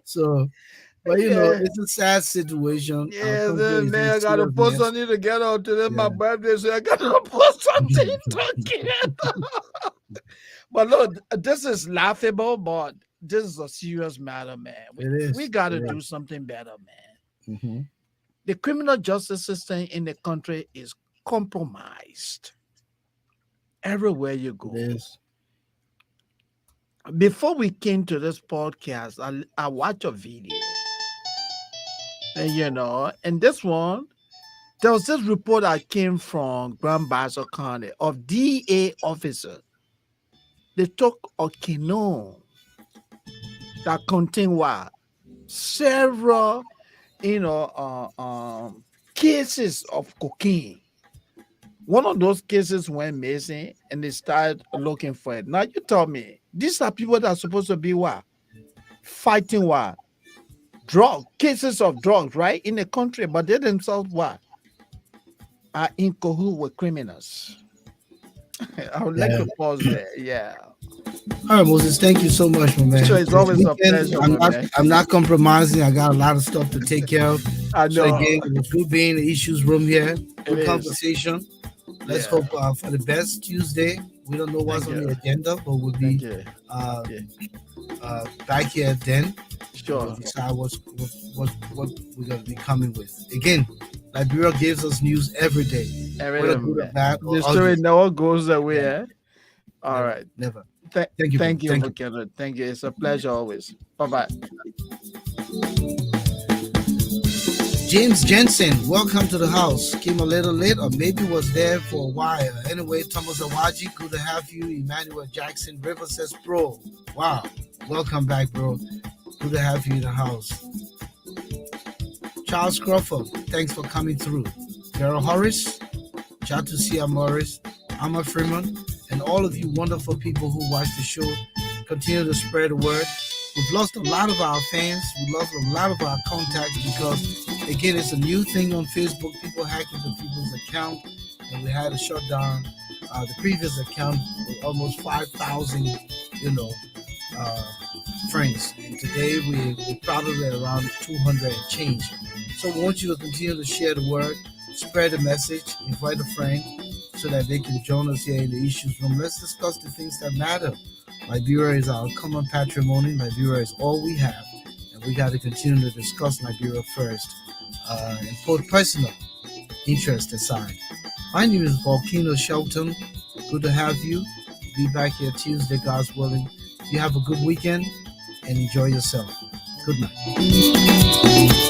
So. But it's a sad situation. Yeah, then man, I gotta put something together today. My birthday, so I gotta put something together. But look, this is laughable, but this is a serious matter, man. We gotta do something better, man. Mm-hmm. The criminal justice system in the country is compromised. Everywhere you go. Before we came to this podcast, I watched a video. And this one, there was this report that came from Grand Bassa County of DA officer. They took a canoe that contained what? Several, cases of cocaine. One of those cases went missing and they started looking for it. Now you tell me, these are people that are supposed to be what? Fighting what? Cases of drugs, right? In the country, but they themselves what? Are in cahoots with criminals. I would like to pause there. Yeah. All right, Moses, thank you so much, my man. Sure, it's always a pleasure. I'm not compromising. I got a lot of stuff to take care of. I know. So again, it was good being the issues room here. Good conversation. Let's hope for the best Tuesday. We don't know what's on the agenda, but we'll be back here then. Sure. We'll decide what we're going to be coming with. Again, Liberia gives us news every day, whether good or bad or the story ugly. never goes away. Yeah. Eh? All right. Never. Th- Thank you, bro. thank you, Thank you. Volcano. Thank you. It's a pleasure always. Bye bye. James Jensen, welcome to the house. Came a little late or maybe was there for a while. Anyway, Thomas Awaji, good to have you. Emmanuel Jackson River says, bro, wow. Welcome back, bro. Good to have you in the house. Charles Crawford, thanks for coming through. Gerald Horace, Chatusia Morris, Amma Freeman, and all of you wonderful people who watch the show. Continue to spread the word. We've lost a lot of our fans. We lost a lot of our contacts because, again, it's a new thing on Facebook. People hack into people's account, and we had to shut down the previous account with almost 5,000, friends. And today we're probably around 200 and change. So we want you to continue to share the word, spread the message, invite a friend so that they can join us here in the Issues Room. Let's discuss the things that matter. Liberia is our common patrimony. Liberia is all we have. And we got to continue to discuss Liberia first and put personal interest aside. My name is Volcano Shelton. Good to have you. Be back here Tuesday, God's willing. You have a good weekend and enjoy yourself. Good night.